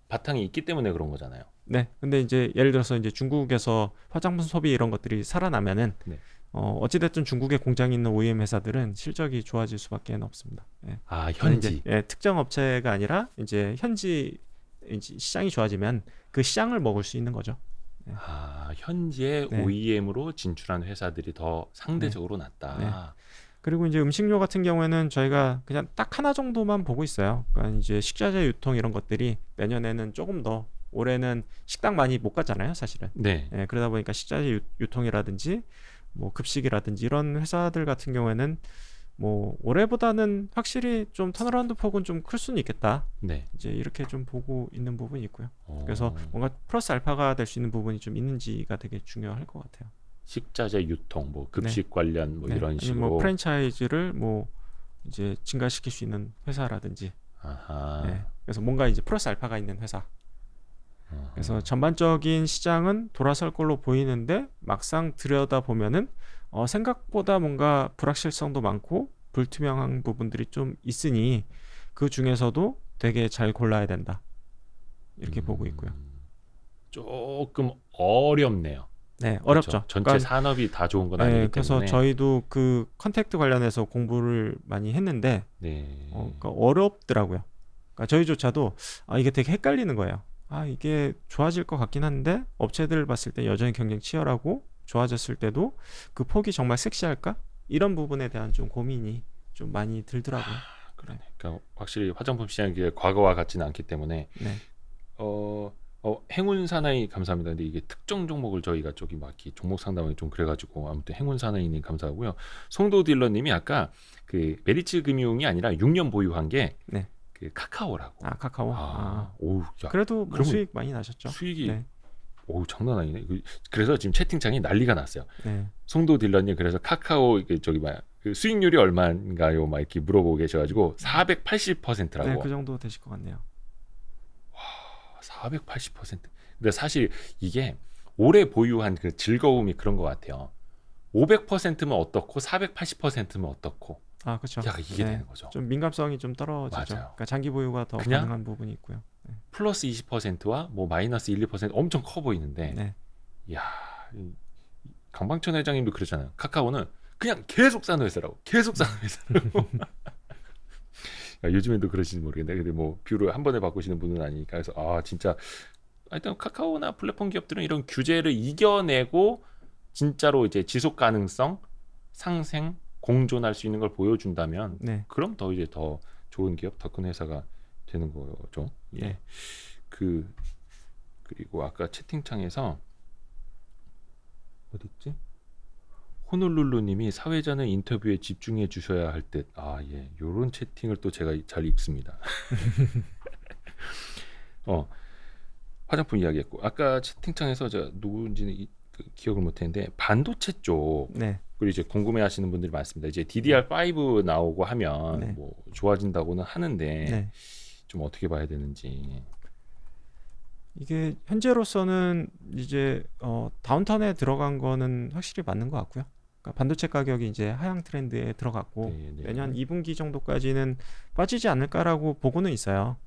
바탕이 있기 때문에 그런 거잖아요. 네. 근데 이제 예를 들어서 이제 중국에서 화장품 소비 이런 것들이 살아나면은 네. 어찌됐든 중국에 공장이 있는 OEM 회사들은 실적이 좋아질 수밖에 없습니다. 예. 아, 그건 현지. 이제 특정 업체가 아니라 이제 현지 이제 시장이 좋아지면 그 시장을 먹을 수 있는 거죠. 아, 현지의 네. OEM으로 진출한 회사들이 더 상대적으로 낫다. 네. 그리고 이제 음식료 같은 경우에는 저희가 그냥 딱 하나 정도만 보고 있어요. 그러니까 이제 식자재 유통 이런 것들이 내년에는 조금 더 올해는 식당 많이 못 갔잖아요, 사실은. 네. 예, 그러다 보니까 식자재 유통이라든지 뭐 급식이라든지 이런 회사들 같은 경우에는 뭐 올해보다는 확실히 좀 턴어라운드 폭은 좀 클 수는 있겠다. 네. 이제 이렇게 좀 보고 있는 부분이 있고요. 어, 그래서 뭔가 플러스 알파가 될 수 있는 부분이 좀 있는지가 되게 중요할 것 같아요. 식자재 유통, 뭐 급식 관련 뭐 네. 이런 아니면 식으로. 뭐 프랜차이즈를 뭐 이제 증가시킬 수 있는 회사라든지. 아하. 네. 그래서 뭔가 이제 플러스 알파가 있는 회사. 아하. 그래서 전반적인 시장은 돌아설 걸로 보이는데 막상 들여다 보면은 생각보다 뭔가 불확실성도 많고 불투명한 부분들이 좀 있으니 그 중에서도 되게 잘 골라야 된다. 이렇게 보고 있고요. 조금 어렵네요. 네, 그렇죠? 어렵죠. 전체 그러니까, 산업이 다 좋은 건 네, 아니기 그래서 때문에. 저희도 그 컨택트 관련해서 공부를 많이 했는데 네. 그러니까 어렵더라고요. 그러니까 저희조차도 이게 되게 헷갈리는 거예요. 이게 좋아질 것 같긴 한데 업체들 봤을 때 여전히 경쟁 치열하고 좋아졌을 때도 그 폭이 정말 섹시할까? 이런 부분에 대한 좀 고민이 좀 많이 들더라고요. 그러니까 확실히 화장품 시장이 과거와 같지는 않기 때문에 네. 행운 사나이 감사합니다. 근데 이게 특정 종목을 저희가 저기 막 이렇게 종목 상담이 좀 그래가지고 아무튼 행운 사나이님 감사하고요. 송도 딜러님이 아까 그 메리츠 금융이 아니라 6년 보유한 게 네. 그 카카오라고. 카카오. 오우, 야, 그래도 뭐 그러면 수익 많이 나셨죠? 수익이 네. 오우 장난 아니네. 그래서 지금 채팅창이 난리가 났어요. 네. 송도 딜러님 그래서 카카오 저기 그 수익률이 얼마인가요? 막 이렇게 물어보고 계셔가지고 480%라고. 네, 그 정도 되실 것 같네요. 480%. 근데 사실 이게 오래 보유한 그 즐거움이 그런 것 같아요. 500%면 어떻고 480%면 어떻고. 그렇죠. 야, 이게 네. 되는 거죠. 좀 민감성이 좀 떨어지죠. 맞아요. 그러니까 장기 보유가 더 그냥 가능한 부분이 있고요. 네. 플러스 20%와 뭐 마이너스 1, 2% 엄청 커 보이는데, 네. 야, 강방천 회장님도 그러잖아요. 카카오는 그냥 계속 사는 회사라고. 계속 사는 회사라고. 요즘에도 그러시는지 모르겠는데, 근데 뭐 뷰를 한 번에 바꾸시는 분은 아니니까. 그래서 진짜 하여튼 카카오나 플랫폼 기업들은 이런 규제를 이겨내고 진짜로 이제 지속 가능성, 상생, 공존할 수 있는 걸 보여준다면, 네. 그럼 더 이제 더 좋은 기업, 더 큰 회사가 되는 거죠. 예. 네. 그리고 아까 채팅창에서 어딨지? 호놀룰루님이 사회자는 인터뷰에 집중해 주셔야 할 듯. 예, 요런 채팅을 또 제가 잘 읽습니다. 화장품 이야기했고 아까 채팅창에서 제가 누군지는 기억을 못했는데 반도체 쪽 네. 그리고 이제 궁금해하시는 분들이 많습니다. 이제 DDR5 나오고 하면 네. 뭐 좋아진다고는 하는데 네. 좀 어떻게 봐야 되는지. 이게 현재로서는 이제 다운턴에 들어간 거는 확실히 맞는 것 같고요. 그러니까 반도체 가격이 이제 하향 트렌드에 들어갔고 네. 내년 2분기 정도까지는 빠지지 않을까라고 보고는 있어요.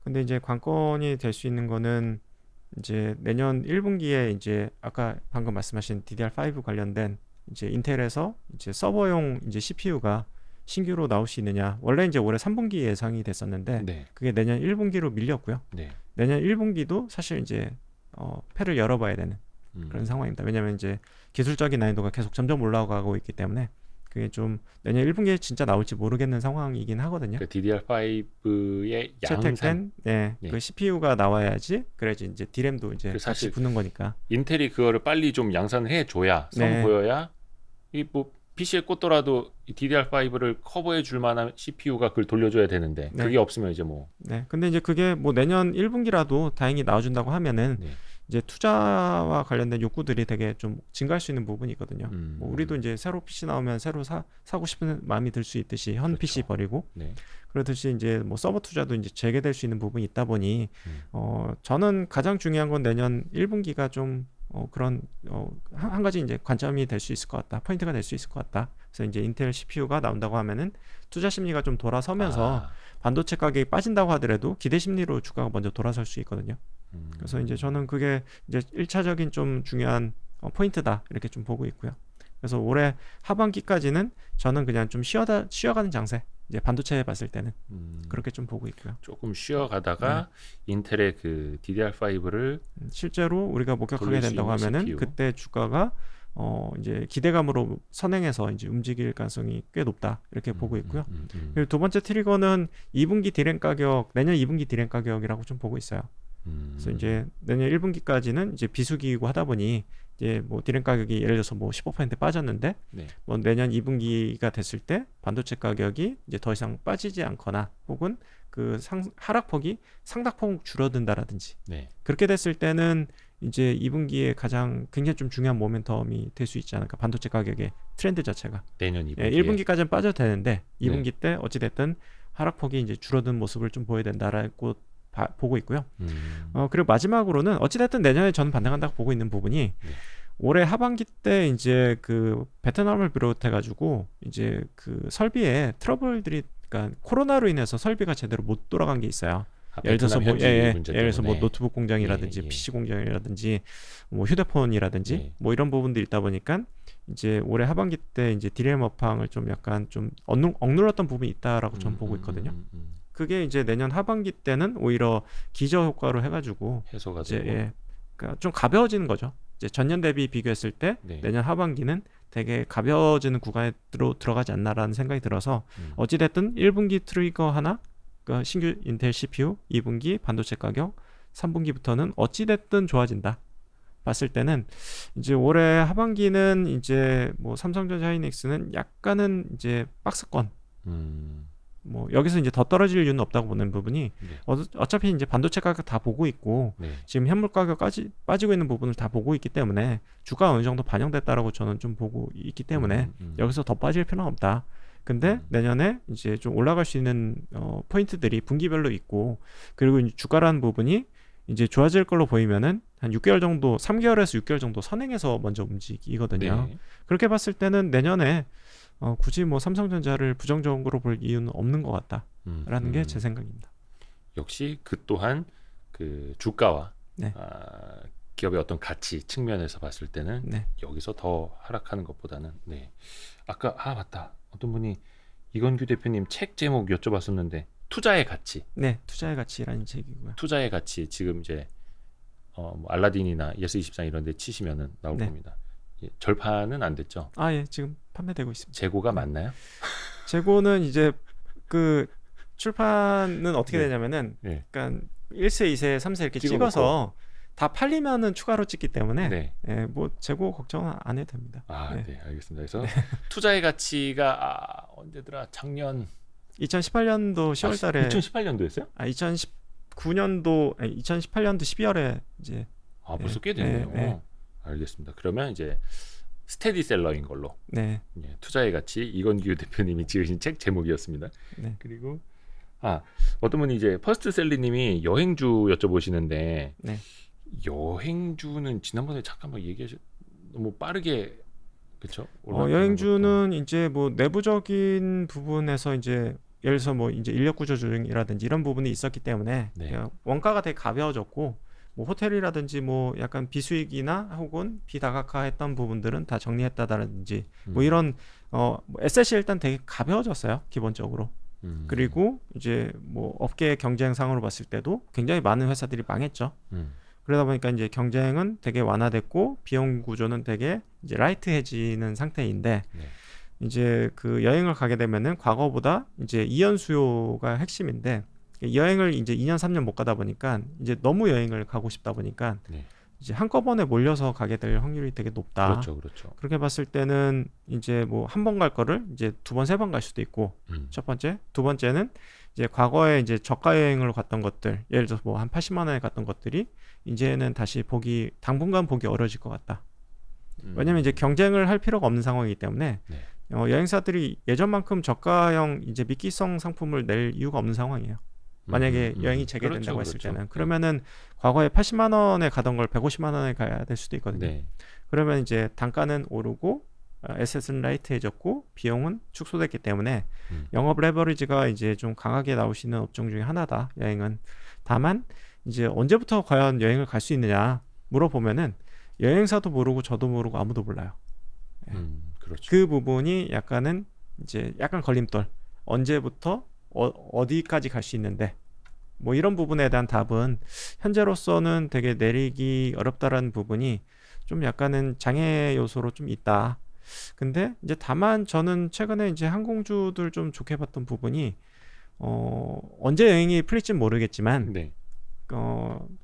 근데 이제 관건이 될 수 있는 거는 이제 내년 1분기에 이제 아까 방금 말씀하신 DDR5 관련된 이제 인텔에서 이제 서버용 이제 CPU가 신규로 나올 수 있느냐. 원래 이제 올해 3분기 예상이 됐었는데 네. 그게 내년 1분기로 밀렸고요. 네. 내년 1분기도 사실 이제 패를 열어봐야 되는 그런 음. 상황입니다. 왜냐하면 이제 기술적인 난이도가 계속 점점 올라가고 있기 때문에 그게 좀 내년 1분기에 진짜 나올지 모르겠는 상황이긴 하거든요. 그 DDR5의 양산. 채택된 네. 그 CPU가 나와야지 그래야지 이제 D램도 이제 그 같이 사실 붙는 거니까. 인텔이 그거를 빨리 좀 양산을 해줘야 선 네. 보여야 이 뭐 PC에 꽂더라도 이 DDR5를 커버해 줄 만한 CPU가 그걸 돌려줘야 되는데 네. 그게 없으면 이제 뭐 네. 근데 이제 그게 뭐 내년 1분기라도 다행히 나와준다고 하면은 네. 이제 투자와 관련된 욕구들이 되게 좀 증가할 수 있는 부분이 있거든요. 뭐 우리도 이제 새로 PC 나오면 새로 사고 싶은 마음이 들 수 있듯이 현 그렇죠. PC 버리고 네. 그렇듯이 이제 뭐 서버 투자도 이제 재개될 수 있는 부분이 있다 보니 저는 가장 중요한 건 내년 1분기가 좀 그런 한 가지 이제 관점이 될 수 있을 것 같다. 포인트가 될 수 있을 것 같다. 그래서 이제 인텔 CPU가 나온다고 하면은 투자 심리가 좀 돌아서면서 아, 반도체 가격이 빠진다고 하더라도 기대 심리로 주가가 먼저 돌아설 수 있거든요. 음, 그래서 이제 저는 그게 이제 1차적인 좀 중요한 포인트다 이렇게 좀 보고 있고요. 그래서 올해 하반기까지는 저는 그냥 좀 쉬어가는 장세. 이제 반도체 봤을 때는 그렇게 좀 보고 있고요. 조금 쉬어가다가 인텔의 그 DDR5를 실제로 우리가 목격하게 돌릴 수 된다고 있는 하면은 CPU. 그때 주가가 이제 기대감으로 선행해서 이제 움직일 가능성이 꽤 높다 이렇게 보고 있고요. 그리고 두 번째 트리거는 2분기 디램 가격, 내년 2분기 디램 가격이라고 좀 보고 있어요. 그래서 이제 내년 1분기까지는 이제 비수기이고 하다 보니 이제 뭐 디램 가격이 예를 들어서 뭐 15% 빠졌는데 네. 뭐 내년 2분기가 됐을 때 반도체 가격이 이제 더 이상 빠지지 않거나 혹은 그 하락폭이 상당폭 줄어든다라든지 네. 그렇게 됐을 때는 이제 2분기에 가장 굉장히 좀 중요한 모멘텀이 될 수 있지 않을까 반도체 가격의 트렌드 자체가 내년 2분기에 1분기까지는 빠져도 되는데 2분기 네. 때 어찌됐든 하락폭이 이제 줄어든 모습을 좀 보여야 된다라고 보고 있고요. 그리고 마지막으로는 어찌됐든 내년에 저는 반등한다고 보고 있는 부분이 올해 하반기 때 이제 그 베트남을 비롯해가지고 이제 그 설비에 트러블들이 그러니까 코로나로 인해서 설비가 제대로 못 돌아간 게 있어요. 예를 들어서 뭐 예를 들어서 뭐 노트북 공장이라든지 예. PC 공장이라든지 뭐 휴대폰이라든지 예. 뭐 이런 부분들이 있다 보니까 이제 올해 하반기 때 이제 디램 업황을 좀 약간 좀 억눌렀던 부분이 있다라고 저는 보고 있거든요. 그게 이제 내년 하반기 때는 오히려 기저 효과로 해가지고 해소가 이제 되고 그러니까 좀 가벼워지는 거죠. 이제 전년 대비 비교했을 때 네. 내년 하반기는 되게 가벼워지는 구간에 들어가지 않나라는 생각이 들어서 어찌됐든 1분기 트리거 하나, 그러니까 신규 인텔 CPU, 2분기 반도체 가격, 3분기부터는 어찌됐든 좋아진다. 봤을 때는 이제 올해 하반기는 이제 뭐 삼성전자 하이닉스는 약간은 이제 박스권 뭐 여기서 이제 더 떨어질 이유는 없다고 보는 부분이 네. 어차피 이제 반도체 가격 다 보고 있고 네. 지금 현물 가격까지 빠지고 있는 부분을 다 보고 있기 때문에 주가 어느 정도 반영됐다라고 저는 좀 보고 있기 때문에 여기서 더 빠질 필요는 없다. 근데 내년에 이제 좀 올라갈 수 있는 포인트들이 분기별로 있고 그리고 이제 주가라는 부분이 이제 좋아질 걸로 보이면은 한 6개월 정도, 3개월에서 6개월 정도 선행해서 먼저 움직이거든요. 네. 그렇게 봤을 때는 내년에 굳이 뭐 삼성전자를 부정적으로 볼 이유는 없는 것 같다라는 게 제 생각입니다. 역시 그 또한 그 주가와 네. 기업의 어떤 가치 측면에서 봤을 때는 네. 여기서 더 하락하는 것보다는 네. 아까 맞다. 어떤 분이 이건규 대표님 책 제목 여쭤봤었는데 투자의 가치. 네, 투자의 가치라는 책이고요. 투자의 가치 지금 이제 뭐 알라딘이나 예스24 이런 데 치시면은 나올 네. 겁니다. 예, 절판은 안 됐죠. 예, 지금 판매되고 있습니다. 재고가 맞나요? 재고는 이제 그 출판은 어떻게 네. 되냐면은 네. 그러니까 1세, 2세, 3세 이렇게 찍어놓고. 찍어서 다 팔리면은 추가로 찍기 때문에 네. 뭐 재고 걱정은 안 해도 됩니다. 네, 알겠습니다. 그래서 투자의 가치가 언제더라? 작년 2018년도 10월 달에 2018년도였어요? 2019년도 2018년도 12월에 이제 벌써 꽤 됐네요. 네. 알겠습니다. 그러면 이제 스테디셀러인 걸로 네. 예, 투자의 가치 이건규 대표님이 지으신 책 제목이었습니다. 네. 그리고 어떤 분이 이제 퍼스트셀리님이 여행주 여쭤보시는데 네. 여행주는 지난번에 잠깐만 얘기하셨 너무 빠르게 그렇죠? 여행주는 이제 뭐 내부적인 부분에서 이제 예를 들어서 뭐 이제 인력 구조 조정이라든지 이런 부분이 있었기 때문에 네. 원가가 되게 가벼워졌고 뭐 호텔이라든지 뭐 약간 비수익이나 혹은 비다각화했던 부분들은 다 정리했다라든지 뭐 이런 뭐 에셋이 일단 되게 가벼워졌어요 기본적으로. 그리고 이제 뭐 업계 경쟁상으로 봤을 때도 굉장히 많은 회사들이 망했죠. 그러다 보니까 이제 경쟁은 되게 완화됐고 비용 구조는 되게 이제 라이트해지는 상태인데 네. 이제 그 여행을 가게 되면은 과거보다 이제 이연 수요가 핵심인데 여행을 이제 2년 3년 못 가다 보니까 이제 너무 여행을 가고 싶다 보니까 네. 이제 한꺼번에 몰려서 가게 될 확률이 되게 높다. 그렇죠. 그렇게 봤을 때는 이제 뭐 한 번 갈 거를 이제 두 번, 세 번 갈 수도 있고 첫 번째, 두 번째는 이제 과거에 이제 저가 여행으로 갔던 것들, 예를 들어서 뭐 한 80만 원에 갔던 것들이 이제는 다시 당분간 보기 어려워질 것 같다. 왜냐면 이제 경쟁을 할 필요가 없는 상황이기 때문에 네. 여행사들이 예전만큼 저가형 이제 미끼성 상품을 낼 이유가 없는 상황이에요. 만약에 여행이 재개된다고 그렇죠, 했을 그렇죠. 때는 그러면은 과거에 80만 원에 가던 걸 150만 원에 가야 될 수도 있거든요. 네. 그러면 이제 단가는 오르고 에셋은 라이트해졌고 비용은 축소됐기 때문에 영업 레버리지가 이제 좀 강하게 나올 수 있는 업종 중에 하나다. 여행은. 다만 이제 언제부터 과연 여행을 갈 수 있느냐 물어보면은 여행사도 모르고 저도 모르고 아무도 몰라요. 그렇죠. 그 부분이 약간은 이제 약간 걸림돌. 언제부터 어디까지 갈 수 있는데 뭐 이런 부분에 대한 답은 현재로서는 되게 내리기 어렵다라는 부분이 좀 약간은 장애 요소로 좀 있다. 근데 이제 다만 저는 최근에 이제 항공주들 좀 좋게 봤던 부분이 언제 여행이 풀릴지는 모르겠지만 네.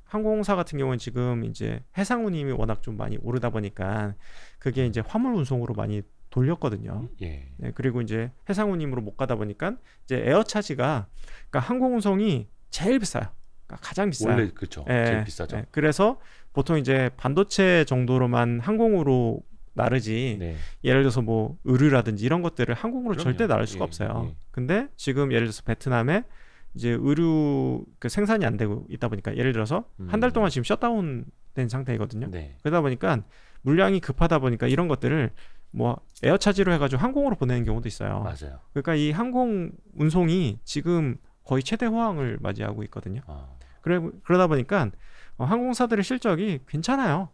항공사 같은 경우는 지금 이제 해상 운임이 워낙 좀 많이 오르다 보니까 그게 이제 화물 운송으로 많이 돌렸거든요. 예. 네, 그리고 이제 해상 운임으로 못 가다 보니까 이제 에어 차지가 그러니까 항공 운송이 제일 비싸요. 그러니까 가장 비싸요. 원래 그렇죠. 예, 제일 비싸죠. 예. 그래서 보통 이제 반도체 정도로만 항공으로 나르지 네. 예를 들어서 뭐 의류라든지 이런 것들을 항공으로 그럼요. 절대 나를 수가 예, 없어요. 예. 근데 지금 예를 들어서 베트남에 이제 의류 그 생산이 안 되고 있다 보니까 예를 들어서 한 달 동안 지금 셧다운 된 상태이거든요. 네. 그러다 보니까 물량이 급하다 보니까 이런 것들을 뭐 에어 차지로 해가지고 항공으로 보내는 경우도 있어요. 맞아요. 그러니까 이 항공 운송이 지금 거의 최대 호황을 맞이하고 있거든요. 그러다 보니까 항공사들의 실적이 괜찮아요.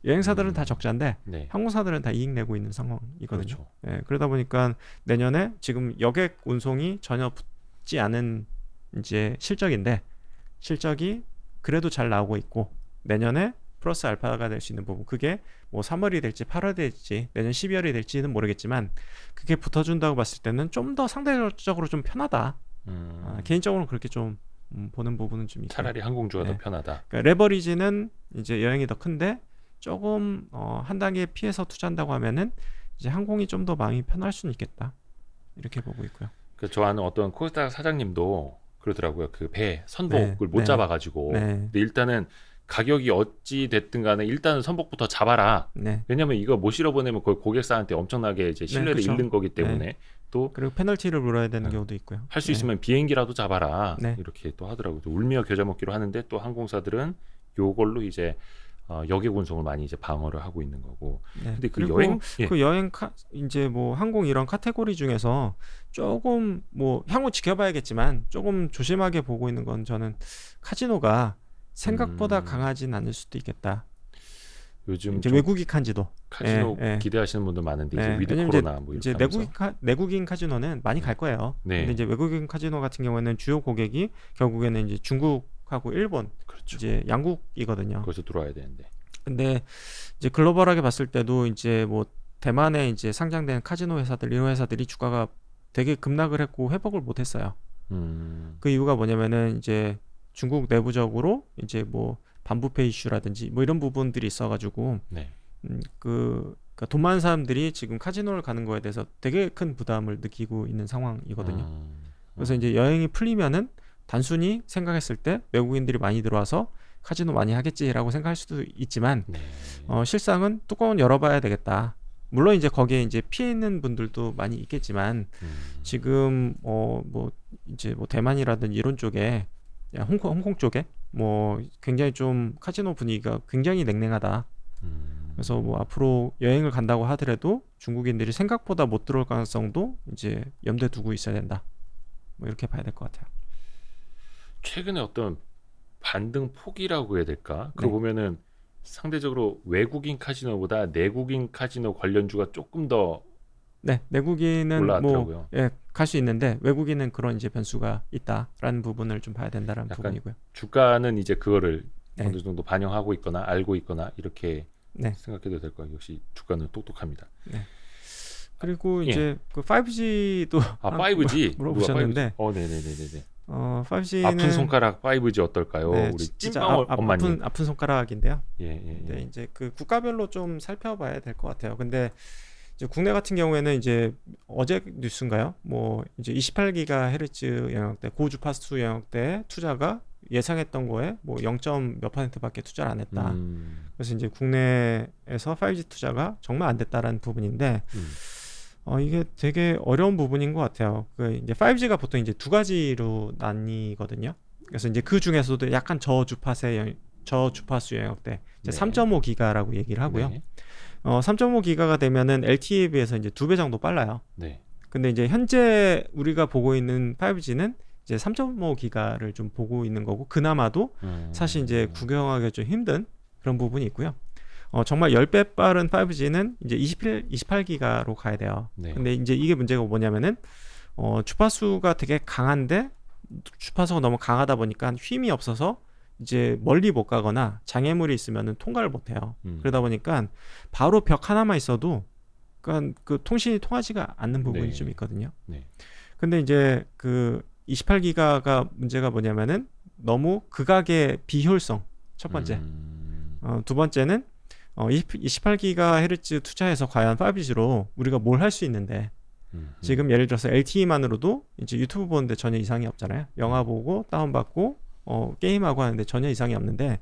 여행사들은 다 적자인데 네. 항공사들은 다 이익 내고 있는 상황이거든요. 그렇죠. 예, 그러다 보니까 내년에 지금 여객 운송이 전혀 붙지 않은 이제 실적이 그래도 잘 나오고 있고 내년에 플러스 알파가 될 수 있는 부분 그게 뭐 3월이 될지 8월이 될지 내년 12월이 될지는 모르겠지만 그게 붙어준다고 봤을 때는 좀 더 상대적으로 좀 편하다. 개인적으로는 그렇게 좀 보는 부분은 좀 있고 차라리 항공주가 더 네. 편하다. 그러니까 레버리지는 이제 여행이 더 큰데 조금 한 단계 피해서 투자한다고 하면은 이제 항공이 좀 더 마음이 편할 수는 있겠다 이렇게 보고 있고요. 저 아는 어떤 코스닥 사장님도 그러더라고요. 그 배 선복을 네, 못 네. 잡아가지고. 네. 근데 일단은 가격이 어찌 됐든 간에 일단은 선복부터 잡아라. 네. 왜냐면 이거 못 실어보내면 거의 고객사한테 엄청나게 이제 신뢰를 그쵸. 잃는 거기 때문에 또 그리고 페널티를 물어야 되는 네. 경우도 있고요. 할 수 있으면 비행기라도 잡아라. 네. 이렇게 또 하더라고요. 울며 겨자 먹기로 하는데 또 항공사들은 요걸로 이제 여객 운송을 많이 이제 방어를 하고 있는 거고. 네. 근데 그 그리고 여행 그 여행 이제 뭐 항공 이런 카테고리 중에서 조금 뭐 향후 지켜봐야겠지만 조금 조심하게 보고 있는 건 저는 카지노가 생각보다 강하진 않을 수도 있겠다. 요즘 이제 좀 외국인 카지노. 카지노 예, 예. 기대하시는 분들 많은데 네, 이제 위드 왜냐면 코로나 뭐 이렇게 이제 하면서. 내국인 카지노는 많이 갈 거예요. 네. 근데 이제 외국인 카지노 같은 경우에는 주요 고객이 결국에는 이제 중국하고 일본 그렇죠. 이제 양국이거든요. 거기서 들어와야 되는데. 근데 이제 글로벌하게 봤을 때도 이제 뭐 대만에 이제 상장된 카지노 회사들 이런 회사들이 주가가 되게 급락을 했고 회복을 못 했어요. 그 이유가 뭐냐면은 이제 중국 내부적으로 이제 뭐 반부패 이슈라든지 뭐 이런 부분들이 있어가지고 네. 그러니까 돈 많은 사람들이 지금 카지노를 가는 거에 대해서 되게 큰 부담을 느끼고 있는 상황이거든요. 그래서 이제 여행이 풀리면은 단순히 생각했을 때 외국인들이 많이 들어와서 카지노 많이 하겠지라고 생각할 수도 있지만 네. 실상은 뚜껑은 열어봐야 되겠다. 물론 이제 거기에 이제 피해 있는 분들도 많이 있겠지만 지금 뭐 이제 뭐 대만이라든지 이런 쪽에 홍콩 쪽에 뭐 굉장히 좀 카지노 분위기가 굉장히 냉랭하다. 그래서 뭐 앞으로 여행을 간다고 하더라도 중국인들이 생각보다 못 들어올 가능성도 이제 염두에 두고 있어야 된다. 뭐 이렇게 봐야 될 것 같아요. 최근에 어떤 반등 폭이라고 해야 될까? 그거 네. 보면은 상대적으로 외국인 카지노보다 내국인 카지노 관련주가 조금 더 네, 내국인은 올라왔더라고요. 뭐 갈 수 있는데 외국인은 그런 이제 변수가 있다라는 부분을 좀 봐야 된다는 약간 부분이고요. 주가는 이제 그거를 네. 어느 정도 반영하고 있거나 알고 있거나 이렇게 네. 생각해도 될 거예요. 역시 주가는 똑똑합니다. 그리고 예. 이제 그 5G도 5G 물어보셨는데 5G? 네네네네. 5G는 아픈 손가락 5G 어떨까요? 네, 우리 진짜 찐빵 엄마님. 아픈 손가락인데요. 예. 네, 이제 그 국가별로 좀 살펴봐야 될 것 같아요. 근데 이제 국내 같은 경우에는 이제 어제 뉴스인가요? 뭐 이제 28GHz 영역대 고주파수 영역대 투자가 예상했던 거에 뭐 0. 몇 %밖에 투자를 안 했다. 그래서 이제 국내에서 5G 투자가 정말 안 됐다라는 부분인데 이게 되게 어려운 부분인 것 같아요. 그 이제 5G가 보통 이제 두 가지로 나뉘거든요. 그래서 이제 그 중에서도 약간 저주파수 영역대 이제 네. 3.5기가라고 얘기를 하고요. 네. 3.5기가가 되면은 LTE에 비해서 이제 2배 정도 빨라요. 네. 근데 이제 현재 우리가 보고 있는 5G는 이제 3.5기가를 좀 보고 있는 거고, 그나마도 사실 이제 구경하기가 좀 힘든 그런 부분이 있고요. 정말 10배 빠른 5G는 이제 28기가로 가야 돼요. 네. 근데 이제 이게 문제가 뭐냐면은 주파수가 되게 강한데, 주파수가 너무 강하다 보니까 힘이 없어서 이제 멀리 못 가거나 장애물이 있으면은 통과를 못 해요. 그러다 보니까 바로 벽 하나만 있어도 그러니까 그 통신이 통하지가 않는 부분이 네. 좀 있거든요. 네. 근데 이제 그 28기가가 문제가 뭐냐면은 너무 극악의 비효율성, 첫 번째. 두 번째는 28GHz 투자해서 과연 5G로 우리가 뭘 할 수 있는데, 지금 예를 들어서 LTE만으로도 이제 유튜브 보는데 전혀 이상이 없잖아요. 영화 보고 다운받고 게임하고 하는데 전혀 이상이 없는데,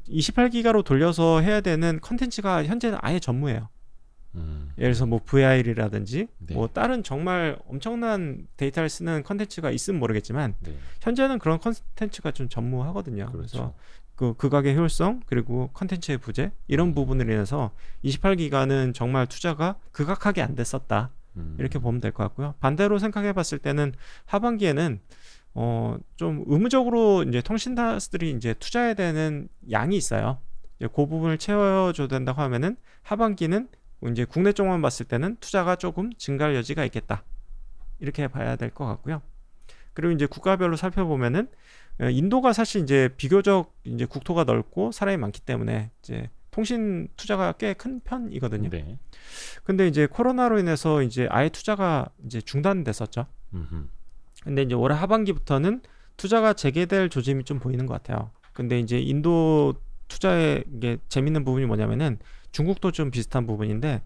28기가로 돌려서 해야 되는 컨텐츠가 현재는 아예 전무해요. 예를 들어서 뭐 VR이라든지 네. 뭐 다른 정말 엄청난 데이터를 쓰는 컨텐츠가 있으면 모르겠지만 네. 현재는 그런 컨텐츠가 좀 전무하거든요. 그렇죠. 그래서 그 극악의 효율성 그리고 컨텐츠의 부재 이런 부분으로 인해서 28기가는 정말 투자가 극악하게 안 됐었다. 이렇게 보면 될 것 같고요. 반대로 생각해 봤을 때는 하반기에는 좀 의무적으로 이제 통신사들이 이제 투자해야 되는 양이 있어요. 이제 그 부분을 채워줘야 된다고 하면은 하반기는 이제 국내 쪽만 봤을 때는 투자가 조금 증가할 여지가 있겠다. 이렇게 봐야 될 것 같고요. 그리고 이제 국가별로 살펴보면은 인도가 사실 이제 비교적 이제 국토가 넓고 사람이 많기 때문에 이제 통신 투자가 꽤 큰 편이거든요. 네. 근데 이제 코로나로 인해서 이제 아예 투자가 이제 중단됐었죠. 근데 이제 올해 하반기부터는 투자가 재개될 조짐이 좀 보이는 것 같아요. 근데 이제 인도 투자의 이게 재밌는 부분이 뭐냐면은 중국도 좀 비슷한 부분인데,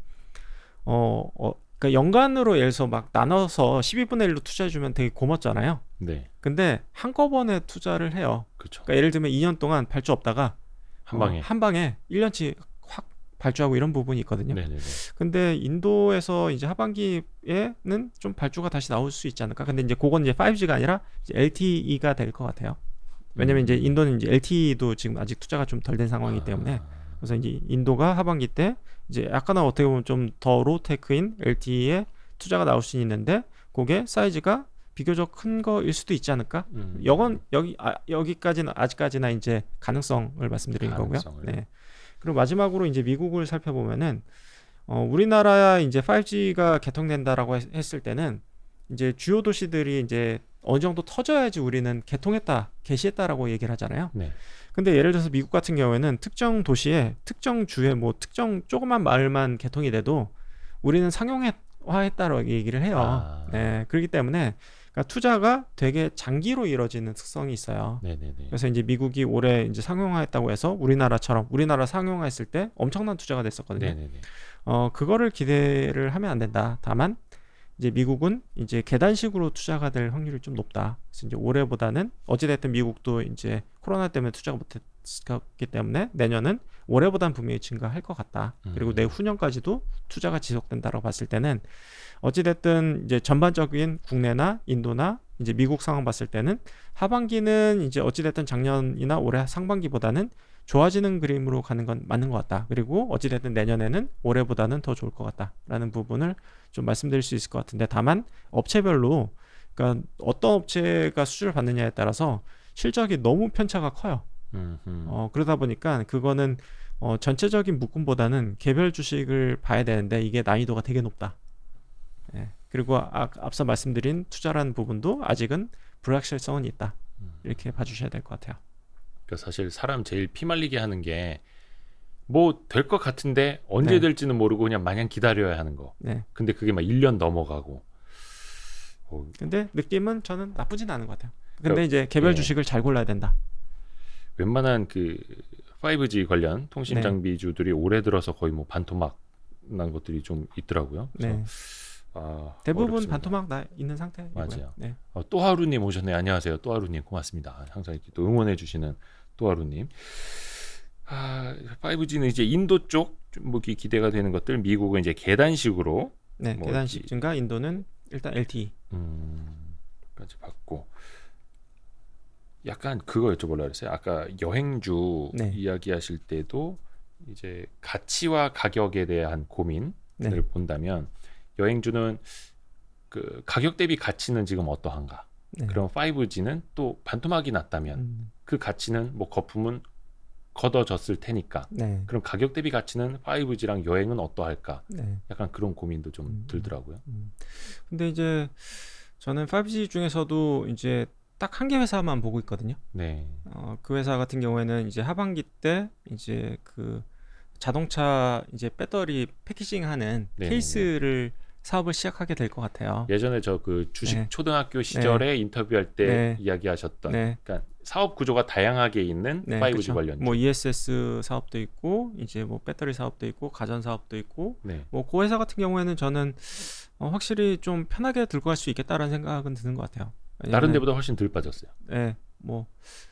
그러니까 연간으로 예를 들어서 막 나눠서 12분의 1로 투자해주면 되게 고맙잖아요. 네. 근데 한꺼번에 투자를 해요. 그렇죠. 그러니까 예를 들면 2년 동안 발주 없다가 한 방에 1년치 확 발주하고 이런 부분이 있거든요. 네네네. 근데 인도에서 이제 하반기에는 좀 발주가 다시 나올 수 있지 않을까? 근데 이제 그건 이제 5G가 아니라 이제 LTE가 될 것 같아요. 왜냐면 이제 인도는 이제 LTE도 지금 아직 투자가 좀 덜 된 상황이기 때문에, 그래서 이제 인도가 하반기 때 이제 약간은 어떻게 보면 좀 더 로테크인 LTE에 투자가 나올 수 있는데, 그게 사이즈가 비교적 큰 거일 수도 있지 않을까? 여기까지는 아직까지나 이제 가능성을 말씀드리는 거고요. 네. 그리고 마지막으로 이제 미국을 살펴보면은 우리나라 이제 5G가 개통된다라고 했을 때는 이제 주요 도시들이 이제 어느 정도 터져야지 우리는 개통했다, 개시했다라고 얘기를 하잖아요. 네. 근데 예를 들어서 미국 같은 경우에는 특정 도시에 특정 주에 뭐 특정 조그만 마을만 개통이 돼도 우리는 상용화했다라고 얘기를 해요. 네, 그렇기 때문에 그러니까 투자가 되게 장기로 이루어지는 특성이 있어요. 네네네. 그래서 이제 미국이 올해 이제 상용화했다고 해서 우리나라 상용화했을 때 엄청난 투자가 됐었거든요. 네네네. 그거를 기대를 하면 안 된다. 다만 이제 미국은 이제 계단식으로 투자가 될 확률이 좀 높다. 그래서 이제 올해보다는 어찌됐든 미국도 이제 코로나 때문에 투자가 못했기 때문에 내년은 올해보단 분명히 증가할 것 같다. 그리고 내후년까지도 투자가 지속된다라고 봤을 때는 어찌됐든 이제 전반적인 국내나 인도나 이제 미국 상황 봤을 때는 하반기는 이제 어찌됐든 작년이나 올해 상반기보다는 좋아지는 그림으로 가는 건 맞는 것 같다. 그리고 어찌됐든 내년에는 올해보다는 더 좋을 것 같다라는 부분을 좀 말씀드릴 수 있을 것 같은데, 다만 업체별로 그러니까 어떤 업체가 수주를 받느냐에 따라서 실적이 너무 편차가 커요. 그러다 보니까 그거는 전체적인 묶음보다는 개별 주식을 봐야 되는데 이게 난이도가 되게 높다. 예. 그리고 앞서 말씀드린 투자라는 부분도 아직은 불확실성은 있다. 이렇게 봐주셔야 될 것 같아요. 그러니까 사실 사람 제일 피말리게 하는 게 뭐 될 것 같은데 언제 네. 될지는 모르고 그냥 마냥 기다려야 하는 거. 네. 근데 그게 막 1년 넘어가고. 근데 느낌은 저는 나쁘진 않은 것 같아요. 근데 이제 개별 예. 주식을 잘 골라야 된다. 웬만한 그 5G 관련 통신 네. 장비주들이 올해 들어서 거의 뭐 반토막 난 것들이 좀 있더라고요. 네. 대부분 어렵습니다. 반토막 나 있는 상태이고요. 맞아요. 네. 또하루님 오셨네요. 안녕하세요. 또하루님 고맙습니다. 항상 이렇게 또 응원해 주시는 또하루님. 5G는 이제 인도 쪽 뭐 기대가 되는 것들, 미국은 이제 계단식으로 네, 뭐 계단식 증가, 인도는 일단 LTE. 까지 받고 약간 그거 여쭤보려고 그랬어요. 아까 여행주 네. 이야기하실 때도 이제 가치와 가격에 대한 고민을 네. 본다면 여행주는 그 가격 대비 가치는 지금 어떠한가? 네. 그럼 5G는 또 반토막이 났다면 그 가치는 뭐 거품은 걷어졌을 테니까 네. 그럼 가격 대비 가치는 5G랑 여행은 어떠할까? 네. 약간 그런 고민도 좀 들더라고요. 근데 이제 저는 5G 중에서도 이제 딱 한 개 회사만 보고 있거든요. 네. 그 회사 같은 경우에는 이제 하반기 때 이제 그 자동차 이제 배터리 패키징하는 네네네. 케이스를 사업을 시작하게 될 것 같아요. 예전에 저 그 주식 네. 초등학교 시절에 인터뷰할 때 네. 이야기하셨던 네. 그러니까 사업 구조가 다양하게 있는 네, 5G 그쵸. 관련주. 뭐 ESS 사업도 있고 이제 뭐 배터리 사업도 있고 가전 사업도 있고 네. 뭐 그 회사 같은 경우에는 저는 확실히 좀 편하게 들고 갈 수 있겠다라는 생각은 드는 것 같아요. 다른 왜냐면은 데보다 훨씬 덜 빠졌어요. 네, 뭐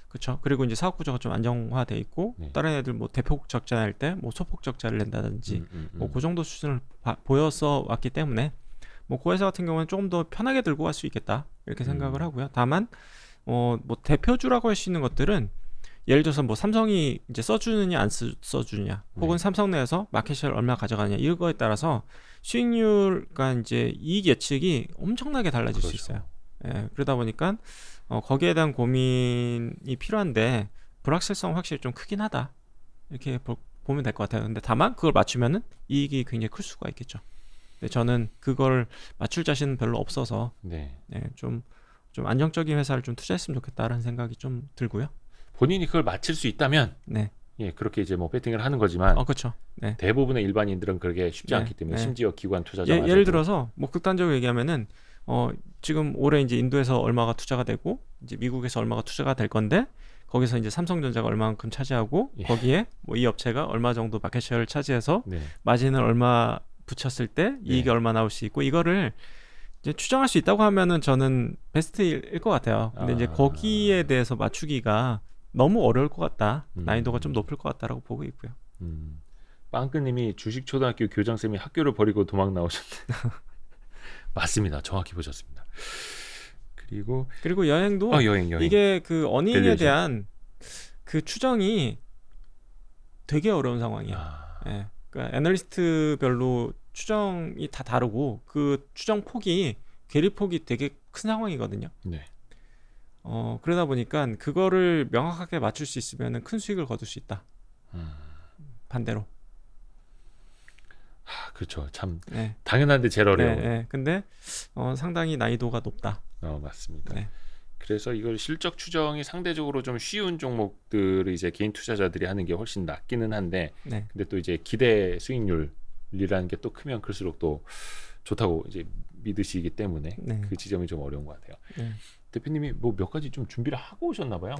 그렇죠. 그리고 이제 사업 구조가 좀 안정화돼 있고 네. 다른 애들 뭐 대폭 적자할 때 뭐 소폭 적자를 낸다든지 뭐 음. 그 정도 수준을 보여서 왔기 때문에 뭐 그 회사 같은 경우는 조금 더 편하게 들고 갈 수 있겠다 이렇게 생각을 하고요. 다만 뭐 대표주라고 할 수 있는 것들은 예를 들어서 뭐 삼성이 이제 써주느냐 안 써주느냐 혹은 네. 삼성 내에서 마켓시ェ어를 얼마 가져가느냐 이거에 따라서 수익률과 이제 이익 예측이 엄청나게 달라질 수 그렇죠. 있어요. 예, 그러다 보니까 거기에 대한 고민이 필요한데 불확실성 확실히 좀 크긴 하다 이렇게 보면 될 것 같아요. 근데 다만 그걸 맞추면은 이익이 굉장히 클 수가 있겠죠. 근데 저는 그걸 맞출 자신은 별로 없어서 네. 좀 안정적인 회사를 좀 투자했으면 좋겠다라는 생각이 좀 들고요. 본인이 그걸 맞힐 수 있다면 네, 예, 그렇게 이제 뭐 배팅을 하는 거지만 그렇죠. 네. 대부분의 일반인들은 그렇게 쉽지 네, 않기 때문에 네. 심지어 기관 투자자마저도 예를 들어서 뭐 극단적으로 얘기하면은 지금 올해 이제 인도에서 얼마가 투자가 되고 이제 미국에서 얼마가 투자가 될 건데 거기서 이제 삼성전자가 얼마만큼 차지하고 예. 거기에 뭐 이 업체가 얼마 정도 마켓쉐어를 차지해서 네. 마진을 얼마 붙였을 때 이익이 네. 얼마 나올 수 있고 이거를 이제 추정할 수 있다고 하면은 저는 베스트일 것 같아요. 근데 이제 거기에 대해서 맞추기가 너무 어려울 것 같다. 난이도가 좀 높을 것 같다라고 보고 있고요. 빵크님이 주식 초등학교 교장쌤이 학교를 버리고 도망 나오셨네. 맞습니다. 정확히 보셨습니다. 그리고 여행도 여행. 이게 그 어닝에 밸류에이션. 대한 그 추정이 되게 어려운 상황이에요. 예. 그러니까 애널리스트별로 추정이 다 다르고 그 추정 폭이 괴리폭이 되게 큰 상황이거든요. 네. 그러다 보니까 그거를 명확하게 맞출 수 있으면 큰 수익을 거둘 수 있다. 반대로. 그렇죠. 참 네. 당연한데 제일 어려워. 네. 근데 상당히 난이도가 높다. 맞습니다. 네. 그래서 이걸 실적 추정이 상대적으로 좀 쉬운 종목들을 이제 개인 투자자들이 하는 게 훨씬 낫기는 한데, 네. 근데 또 이제 기대 수익률이라는 게 또 크면 클수록 또 좋다고 이제 믿으시기 때문에 네. 그 지점이 좀 어려운 것 같아요. 네. 대표님이 뭐 몇 가지 좀 준비를 하고 오셨나 봐요.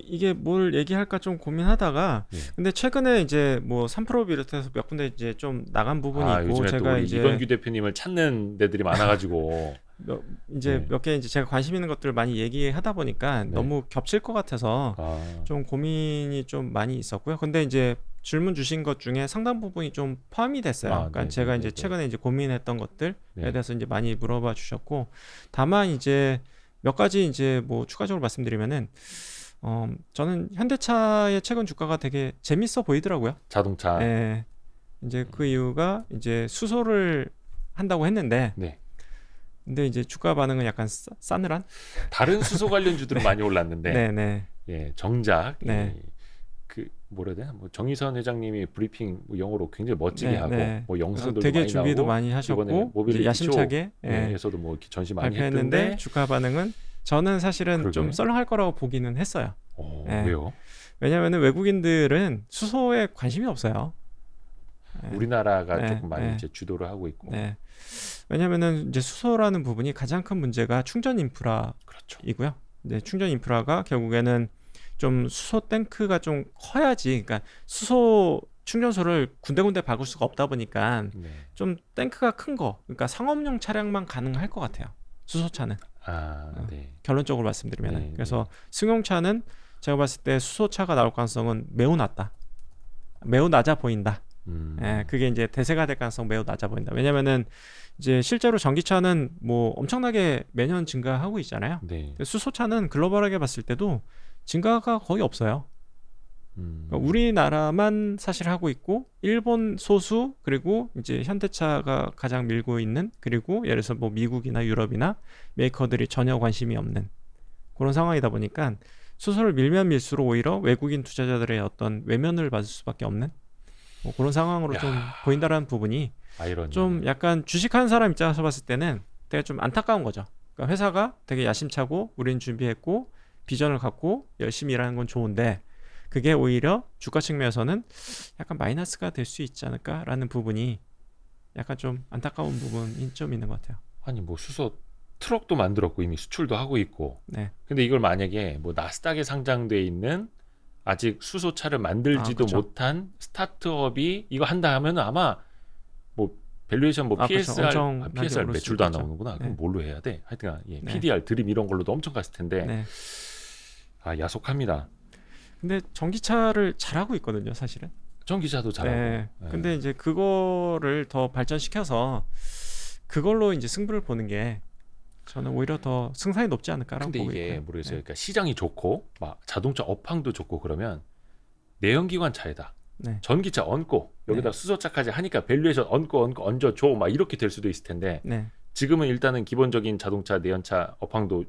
이게 뭘 얘기할까 좀 고민하다가 네. 근데 최근에 이제 뭐 3프로 비롯해서 몇 군데 이제 좀 나간 부분이 있고 요즘에 또 제가 우리 이제 이건규 대표님을 찾는 데들이 많아가지고 네. 몇 개 이제 제가 관심 있는 것들을 많이 얘기하다 보니까 네. 너무 겹칠 것 같아서 좀 고민이 좀 많이 있었고요. 근데 이제 질문 주신 것 중에 상당 부분이 좀 포함이 됐어요. 그러니까 제가 이제 최근에 이제 고민했던 것들에 대해서 이제 많이 물어봐 주셨고, 다만 이제 몇 가지 이제 뭐 추가적으로 말씀드리면은 저는 현대차의 최근 주가가 되게 재밌어 보이더라고요. 자동차. 네. 이제 그 이유가 이제 수소를 한다고 했는데 네. 근데 이제 주가 반응은 약간 싸늘한? 다른 수소 관련주들은 많이 올랐는데 네. 예, 정작 네. 그 뭐라 해야 되나? 뭐 정의선 회장님이 브리핑 뭐 영어로 굉장히 멋지게 네, 하고 네. 뭐 영상들도 되게 많이 준비도 나오고 많이 이번에 하셨고 모빌리티 이제 야심차게 에서도 뭐 이렇게 전시 많이 발표했는데 했던데 주가 반응은 저는 사실은 그러게. 좀 썰렁할 거라고 보기는 했어요. 네. 왜요? 왜냐하면 외국인들은 수소에 관심이 없어요. 네. 우리나라가 네, 조금 많이 네. 이제 주도를 하고 있고. 네. 왜냐하면은 이제 수소라는 부분이 가장 큰 문제가 충전 인프라이고요. 그렇죠. 네, 충전 인프라가 결국에는 좀 수소 탱크가 좀 커야지. 그러니까 수소 충전소를 군데군데 박을 수가 없다 보니까 네. 좀 탱크가 큰 거, 그러니까 상업용 차량만 가능할 것 같아요. 수소차는 네. 결론적으로 말씀드리면 네, 그래서 승용차는 제가 봤을 때 수소차가 나올 가능성은 매우 낮다. 매우 낮아 보인다. 예, 그게 이제 대세가 될 가능성 매우 낮아 보인다. 왜냐면은 이제 실제로 전기차는 뭐 엄청나게 매년 증가하고 있잖아요. 네. 근데 수소차는 글로벌하게 봤을 때도 증가가 거의 없어요. 그러니까 우리나라만 사실 하고 있고 일본 소수 그리고 이제 현대차가 가장 밀고 있는 그리고 예를 들어서 뭐 미국이나 유럽이나 메이커들이 전혀 관심이 없는 그런 상황이다 보니까 수소를 밀면 밀수록 오히려 외국인 투자자들의 어떤 외면을 받을 수밖에 없는 뭐 그런 상황으로 좀 보인다라는 부분이 아이러니. 좀 약간 주식하는 사람 입장에서 봤을 때는 되게 좀 안타까운 거죠. 그러니까 회사가 되게 야심차고 우린 준비했고 비전을 갖고 열심히 일하는 건 좋은데 그게 오히려 주가 측면에서는 약간 마이너스가 될 수 있지 않을까라는 부분이 약간 좀 안타까운 부분이 좀 있는 것 같아요. 아니 뭐 수소 트럭도 만들었고 이미 수출도 하고 있고. 네. 근데 이걸 만약에 뭐 나스닥에 상장돼 있는 아직 수소차를 만들지도 그쵸. 못한 스타트업이 이거 한다 하면 아마 뭐 밸류에이션 뭐 그쵸. PSR, 엄청나게 PSR 오를 수 매출도 안 있겠죠. 나오는구나. 네. 그럼 뭘로 해야 돼? 하여튼 예, 네. PDR 드림 이런 걸로도 엄청 갔을 텐데 네. 아 야속합니다. 근데 전기차를 잘하고 있거든요, 사실은. 전기차도 잘하고. 네. 예. 근데 이제 그거를 더 발전시켜서 그걸로 이제 승부를 보는 게 저는 오히려 더 승산이 높지 않을까라고 근데 보고 이게 있고요. 모르겠어요. 네. 그러니까 시장이 좋고 막 자동차 업황도 좋고 그러면 내연기관 차에다 네. 전기차 얹고 여기다 수소차까지 하니까 밸류에이션 얹고 얹어줘 막 이렇게 될 수도 있을 텐데 네. 지금은 일단은 기본적인 자동차 내연차 업황도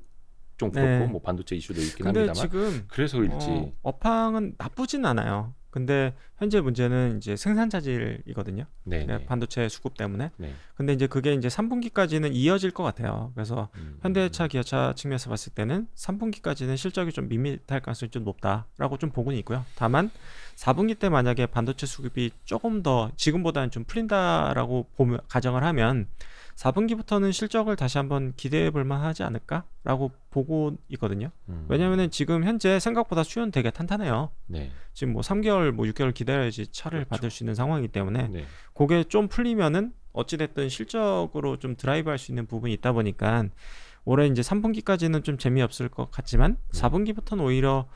좀 그렇고 네. 뭐 반도체 이슈도 있긴 근데 합니다만 지금 그래서일지 업황은 나쁘진 않아요. 근데 현재 문제는 이제 생산 차질이거든요. 네, 그러니까 네, 반도체 수급 때문에. 네. 근데 이제 그게 이제 3분기까지는 이어질 것 같아요. 그래서 현대차, 기아차 측면에서 봤을 때는 3분기까지는 실적이 좀 밋밋할 가능성이 좀 높다라고 좀 보고는 있고요. 다만 4분기 때 만약에 반도체 수급이 조금 더 지금보다는 좀 풀린다라고 가정을 하면 4분기부터는 실적을 다시 한번 기대해 볼 만하지 않을까라고 보고 있거든요. 왜냐면은 지금 현재 생각보다 수요는 되게 탄탄해요. 네, 지금 뭐 3개월, 뭐 6개월 기다려야지 차를 그렇죠. 받을 수 있는 상황이기 때문에 네. 그게 좀 풀리면은 어찌됐든 실적으로 좀 드라이브 할 수 있는 부분이 있다 보니까 올해 이제 3분기까지는 좀 재미없을 것 같지만 4분기부터는 오히려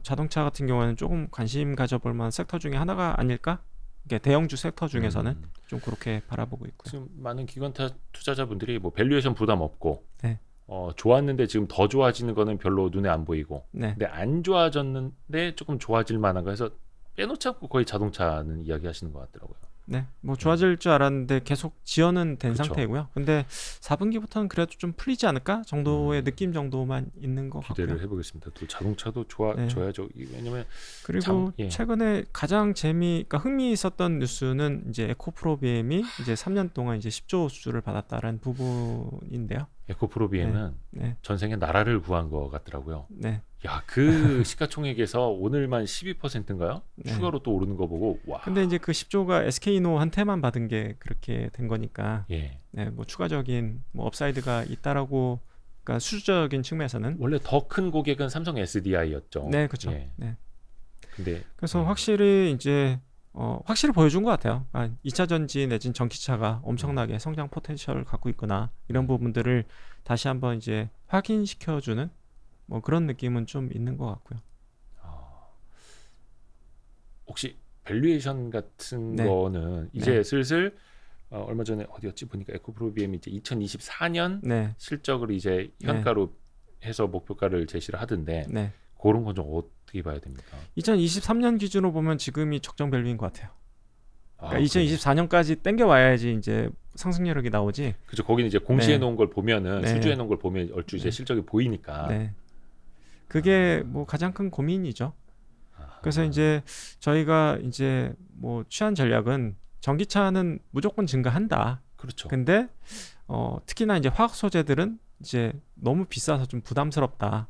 자동차 같은 경우에는 조금 관심 가져볼 만한 섹터 중에 하나가 아닐까? 이게 대형주 섹터 중에서는 좀 그렇게 바라보고 있고요. 지금 많은 기관 투자자분들이 뭐 밸류에이션 부담 없고 네. 좋았는데 지금 더 좋아지는 거는 별로 눈에 안 보이고 네. 근데 안 좋아졌는데 조금 좋아질 만한 거 해서 빼놓지 않고 거의 자동차는 이야기하시는 것 같더라고요. 네, 뭐 좋아질 줄 알았는데 계속 지연은 된 그쵸. 상태이고요. 근데 4분기부터는 그래도 좀 풀리지 않을까 정도의 느낌 정도만 있는 것 기대를 같고요. 해보겠습니다. 또 자동차도 네. 좋아야죠. 왜냐면 그리고 예. 최근에 가장 그러니까 흥미 있었던 뉴스는 이제 에코프로 BM이 이제 3년 동안 이제 10조 수주를 받았다는 부분인데요. 에코프로 BM은 네, 전생에 나라를 구한 것 같더라고요. 네, 야, 그 시가총액에서 오늘만 12%인가요? 네. 추가로 또 오르는 거 보고 와. 근데 이제 그 10조가 SK이노한테만 받은 게 그렇게 된 거니까, 예. 네, 뭐 추가적인 뭐 업사이드가 있다라고, 그러니까 수주적인 측면에서는, 원래 더 큰 고객은 삼성 SDI였죠. 네, 그렇죠. 예. 네. 근데 그래서 확실히 이제 확실히 보여준 것 같아요. 2차 전지 내진 전기차가 엄청나게 성장 포텐셜을 갖고 있구나 이런 부분들을 다시 한번 이제 확인시켜주는 뭐 그런 느낌은 좀 있는 것 같고요. 혹시 밸류에이션 같은 네. 거는 이제 네. 슬슬 얼마 전에 어디였지 보니까 에코프로 BM이 이제 2024년 네, 실적을 이제 현가로 해서 목표가를 제시를 하던데 네. 그런 건 좀 어떻게 봐야 됩니까? 2023년 기준으로 보면 지금이 적정 밸류인 것 같아요. 그러니까 그래요? 2024년까지 땡겨와야지 이제 상승력이 나오지. 그죠. 거기는 이제 공시해 네. 놓은 걸 보면은 네. 수주해 놓은 걸 보면 얼추 이제 네. 실적이 보이니까. 네. 그게 뭐 가장 큰 고민이죠. 아하. 그래서 이제 저희가 이제 뭐 취한 전략은 전기차는 무조건 증가한다. 그렇죠. 근데 특히나 이제 화학 소재들은 이제 너무 비싸서 좀 부담스럽다.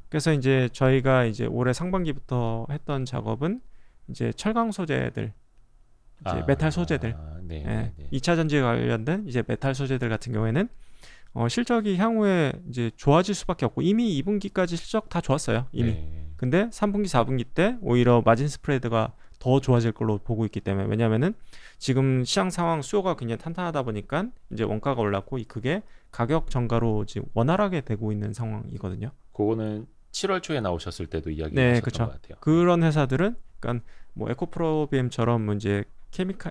그래서 이제 저희가 이제 올해 상반기부터 했던 작업은 이제 철강 소재들, 이제 메탈 소재들, 네, 예, 네, 네. 2차 전지에 관련된 이제 메탈 소재들 같은 경우에는 실적이 향후에 이제 좋아질 수밖에 없고 이미 2분기까지 실적 다 좋았어요. 이미. 네. 근데 3분기, 4분기 때 오히려 마진 스프레드가 더 좋아질 걸로 보고 있기 때문에 왜냐면은 지금 시장 상황 수요가 굉장히 탄탄하다 보니까 이제 원가가 올랐고 그게 가격 전가로 지금 원활하게 되고 있는 상황이거든요. 그거는 7월 초에 나오셨을 때도 네, 이야기하셨던 그쵸. 것 같아요. 그런 회사들은 그러니까 뭐 에코프로 BM처럼 이제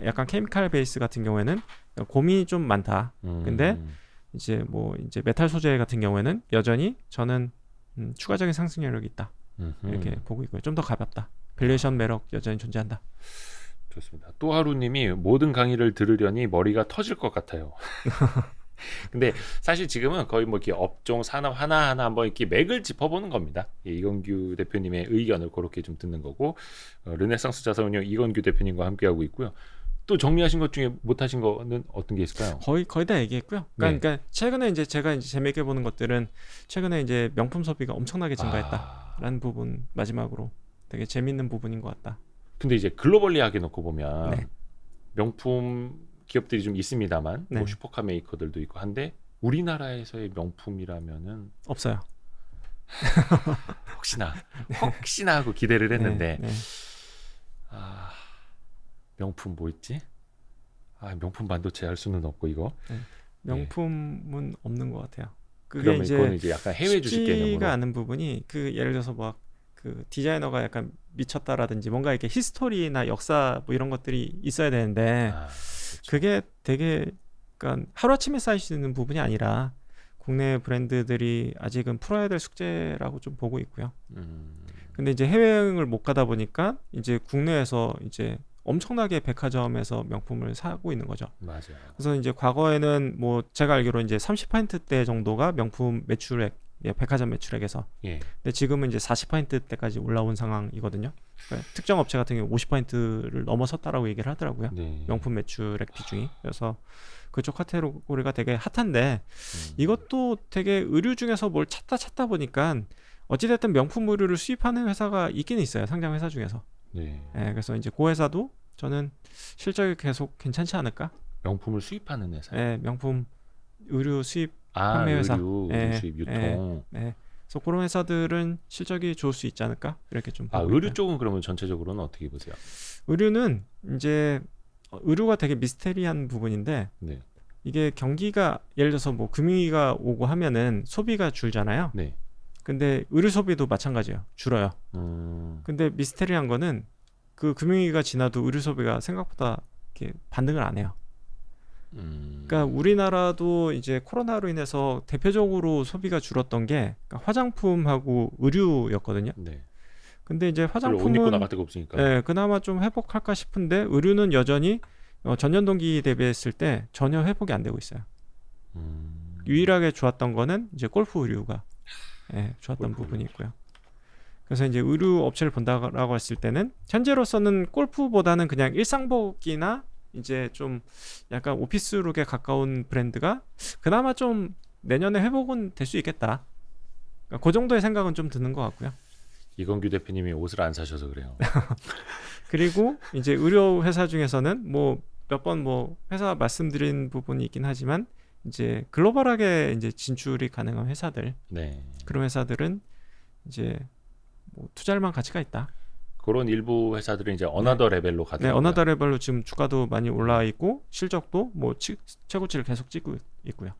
약간 케미칼 베이스 같은 경우에는 고민이 좀 많다. 근데 이제 메탈 소재 같은 경우에는 여전히 저는 추가적인 상승 여력이 있다. 이렇게 보고 있고요. 좀 더 가볍다. 밸류에이션 매력 여전히 존재한다. 좋습니다. 또 하루님이 모든 강의를 들으려니 머리가 터질 것 같아요. 근데 사실 지금은 거의 뭐 이렇게 업종 산업 하나하나 한번 이렇게 맥을 짚어보는 겁니다. 이건규 대표님의 의견을 그렇게 좀 듣는 거고, 르네상스 자산운용 이건규 대표님과 함께하고 있고요. 또 정리하신 것 중에 못하신 거는 어떤 게 있을까요? 거의 다 얘기했고요. 그러니까 최근에 이제 제가 이제 재미있게 보는 것들은 최근에 이제 명품 소비가 엄청나게 증가했다라는 부분 마지막으로 되게 재밌는 부분인 것 같다. 근데 이제 글로벌리하게 놓고 보면 네. 명품 기업들이 좀 있습니다만 네. 뭐 슈퍼카 메이커들도 있고 한데 우리나라에서의 명품이라면은 없어요. 혹시나 하고 기대를 했는데 네. 명품 뭐 있지? 명품 반도체 할 수는 없고 이거. 명품은 없는 것 같아요. 그게 그러면 그거는 이제 약간 해외 주식 개념으로. 쉽지가 않은 부분이 그 예를 들어서 막 그 디자이너가 약간 미쳤다라든지 뭔가 이렇게 히스토리나 역사 뭐 이런 것들이 있어야 되는데 그렇죠. 그게 되게 그러니까 하루아침에 쌓일 수 있는 부분이 아니라 국내 브랜드들이 아직은 풀어야 될 숙제라고 좀 보고 있고요. 근데 이제 해외여행을 못 가다 보니까 이제 국내에서 이제 엄청나게 백화점에서 명품을 사고 있는 거죠. 맞아요. 그래서 이제 과거에는 뭐 제가 알기로 이제 30%대 정도가 명품 매출액, 백화점 매출액에서. 근데 지금은 이제 40%대까지 올라온 상황이거든요. 그러니까 특정 업체 같은 경우 50%를 넘어섰다라고 얘기를 하더라고요. 네. 명품 매출액 비중이. 그래서 그쪽 카테고리가 되게 핫한데 이것도 되게 의류 중에서 뭘 찾다 보니까 어찌됐든 명품 의류를 수입하는 회사가 있긴 있어요. 상장 회사 중에서. 네. 그래서 이제 그 회사도 저는 실적이 계속 괜찮지 않을까? 명품을 수입하는 회사. 명품 의류 수입 판매 회사. 의류 수입 유통. 그래서 그런 회사들은 실적이 좋을 수 있지 않을까? 이렇게 좀 보고 의류 있고요. 쪽은 그러면 전체적으로는 어떻게 보세요? 의류는 이제 의류가 되게 미스테리한 부분인데 네. 이게 경기가 예를 들어서 뭐 금융위기가 오고 하면은 소비가 줄잖아요. 네. 근데 의류 소비도 마찬가지예요. 줄어요. 근데 미스테리한 거는 그 금융위기가 지나도 의류 소비가 생각보다 이렇게 반등을 안 해요. 그러니까 우리나라도 이제 코로나로 인해서 대표적으로 소비가 줄었던 게 그러니까 화장품하고 의류였거든요. 네. 근데 이제 옷 입고 나갈 화장품은 데가 없으니까. 그나마 좀 회복할까 싶은데 의류는 여전히 전년 동기 대비했을 때 전혀 회복이 안 되고 있어요. 유일하게 좋았던 거는 이제 골프 의류가 좋았던 부분이 있고요. 그래서 이제 의류 업체를 본다라고 했을 때는 현재로서는 골프보다는 그냥 일상복이나 이제 좀 약간 오피스룩에 가까운 브랜드가 그나마 좀 내년에 회복은 될 수 있겠다. 그러니까 그 정도의 생각은 좀 드는 것 같고요. 이건규 대표님이 옷을 안 사셔서 그래요. 그리고 이제 의료 회사 중에서는 뭐 몇 번 뭐 회사 말씀드린 부분이 있긴 하지만 이제 글로벌하게 이제 진출이 가능한 회사들, 그런 회사들은 이제 뭐 투자할 만한 가치가 있다. 그런 일부 회사들은 이제 어나더 레벨로 가더라고요. 어나더 레벨로 지금 주가도 많이 올라 있고 실적도 뭐 최고치를 계속 찍고 있고요.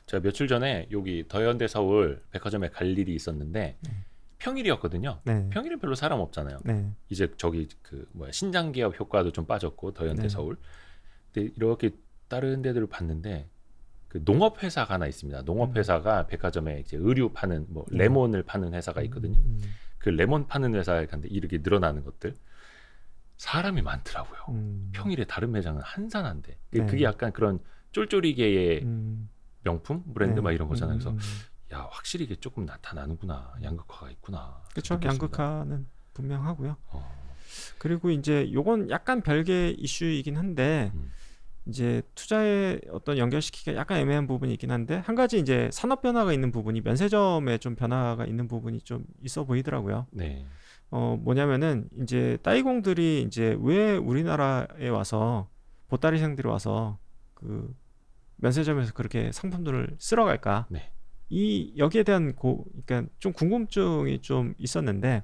제가 며칠 전에 여기 더현대 서울 백화점에 갈 일이 있었는데 평일이었거든요. 평일은 별로 사람 없잖아요. 이제 저기 그 신장 기업 효과도 좀 빠졌고 더현대 서울. 근데 이렇게 다른 데들을 봤는데 그 농업 회사가 하나 있습니다. 농업 회사가 백화점에 이제 의류 파는 뭐 레몬을 파는 회사가 있거든요. 그 레몬 파는 회사에 갔는데 이렇게 늘어나는 것들 사람이 많더라고요. 평일에 다른 매장은 한산한데 그게 약간 그런 쫄쫄이계의 명품 브랜드 막 이런 거잖아요. 그래서 야 확실히 이게 조금 나타나는구나. 양극화가 있구나. 그렇죠. 양극화는 분명하고요. 그리고 이제 요건 약간 별개 이슈이긴 한데 이제 투자에 어떤 연결시키기가 약간 애매한 부분이 있긴 한데 한 가지 이제 산업 변화가 있는 부분이 면세점에 좀 변화가 있는 부분이 좀 있어 보이더라고요. 뭐냐면은 이제 따이공들이 이제 왜 우리나라에 와서 보따리생들이 와서 그 면세점에서 그렇게 상품들을 쓸어 갈까? 여기에 대한 그러니까 좀 궁금증이 좀 있었는데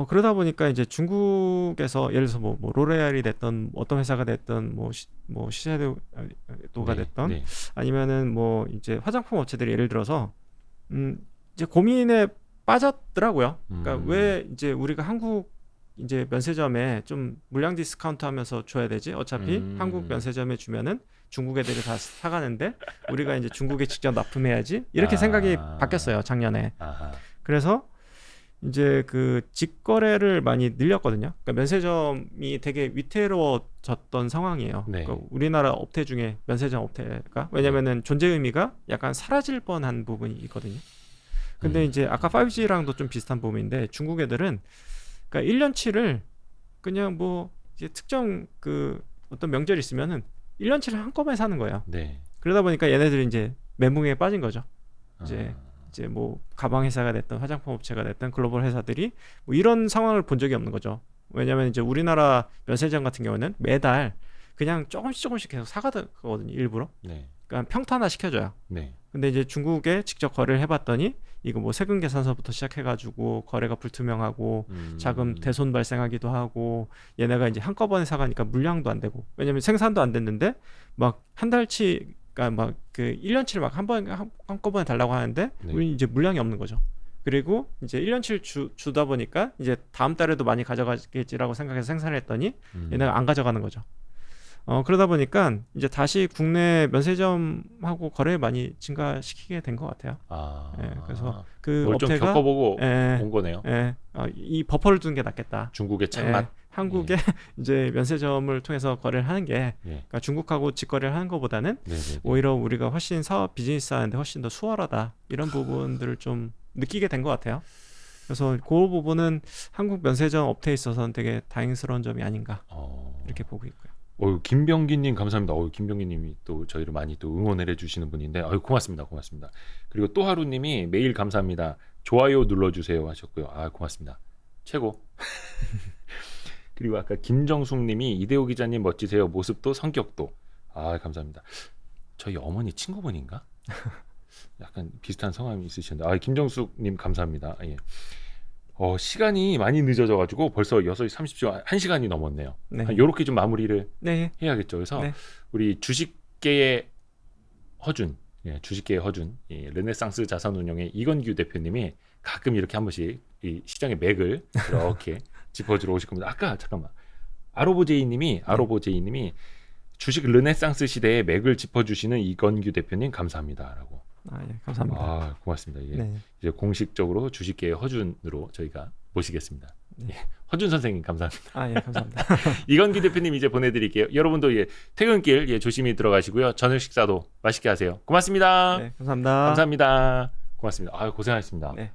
그러다 보니까 이제 중국에서 예를 들어서 뭐 로레알이 됐던 어떤 회사가 됐던 뭐 시세도가 됐던 아니면은 뭐 이제 화장품 업체들이 예를 들어서 이제 고민에 빠졌더라고요. 그러니까 왜 이제 우리가 한국 이제 면세점에 좀 물량 디스카운트 하면서 줘야 되지. 어차피 한국 면세점에 주면은 중국 애들이 다 사가는데 우리가 이제 중국에 직접 납품해야지. 이렇게 생각이 바뀌었어요, 작년에. 아하. 그래서 이제 그 직거래를 많이 늘렸거든요. 그러니까 면세점이 되게 위태로워졌던 상황이에요. 네. 그러니까 우리나라 업태 중에 면세점 업태가 왜냐면은 존재 의미가 약간 사라질 뻔한 부분이 있거든요. 근데 이제 아까 5G랑도 좀 비슷한 부분인데 중국 애들은 그러니까 1년치를 그냥 뭐 이제 특정 그 어떤 명절이 있으면은 1년치를 한꺼번에 사는 거예요. 네. 그러다 보니까 얘네들이 이제 멘붕에 빠진 거죠. 이제 아. 이제 뭐 가방 회사가 됐든 화장품 업체가 됐든 글로벌 회사들이 뭐 이런 상황을 본 적이 없는 거죠. 왜냐하면 이제 우리나라 면세점 같은 경우는 매달 그냥 조금씩 계속 사가거든요. 일부러. 네. 그러니까 평탄화 시켜줘요. 네. 근데 이제 중국에 직접 거래를 해봤더니 이거 뭐 세금 계산서부터 시작해가지고 거래가 불투명하고 자금 대손 발생하기도 하고 얘네가 이제 한꺼번에 사가니까 물량도 안 되고 왜냐면 생산도 안 됐는데 막 한 달치 그러니까 막 그 1년치를 막 한꺼번에 달라고 하는데 네. 우리 이제 물량이 없는 거죠. 그리고 이제 1년치를 주다 보니까 이제 다음 달에도 많이 가져가겠지라고 생각해서 생산을 했더니 얘네가 안 가져가는 거죠. 그러다 보니까 이제 다시 국내 면세점하고 거래 많이 증가시키게 된 것 같아요. 아. 예, 그래서 그 뭘 좀 업체가 겪어보고 예, 온 거네요. 예, 이 버퍼를 두는 게 낫겠다. 중국의 찬맛. 한국에 이제 면세점을 통해서 거래를 하는 게 예. 그러니까 중국하고 직거래를 하는 것보다는 네네. 오히려 우리가 훨씬 사업 비즈니스 하는데 훨씬 더 수월하다 이런 부분들을 좀 느끼게 된 것 같아요. 그래서 그 부분은 한국 면세점 업태에 있어서는 되게 다행스러운 점이 아닌가 이렇게 보고 있고요. 김병기님 감사합니다. 김병기님이 또 저희를 많이 또 응원을 해주시는 분인데, 고맙습니다, 고맙습니다. 그리고 또 하루님이 메일 감사합니다. 좋아요 눌러주세요 하셨고요. 고맙습니다. 최고. 그리고 아까 김정숙님이 이대호 기자님 멋지세요. 모습도 성격도. 감사합니다. 저희 어머니 친구분인가? 약간 비슷한 성함이 있으셨는데, 김정숙님 감사합니다. 예. 시간이 많이 늦어져가지고 벌써 6시 30분 1시간이 넘었네요. 네. 요렇게 좀 마무리를 네. 해야겠죠. 그래서 네. 우리 주식계의 허준, 주식계의 허준, 르네상스 자산운용의 이건규 대표님이 가끔 이렇게 한 번씩 이 시장의 맥을 이렇게 짚어주러 오실 겁니다. 아까 잠깐만 아로보제이님이 주식 르네상스 시대의 맥을 짚어주시는 이건규 대표님 감사합니다라고. 예, 감사합니다. 고맙습니다. 예. 네. 이제 공식적으로 주식계의 허준으로 저희가 모시겠습니다. 네. 허준 선생님 감사합니다. 예, 감사합니다. 이건규 대표님 이제 보내드릴게요. 여러분도 퇴근길 조심히 들어가시고요. 저녁 식사도 맛있게 하세요. 고맙습니다. 네, 감사합니다. 감사합니다. 고맙습니다. 고생하셨습니다. 네.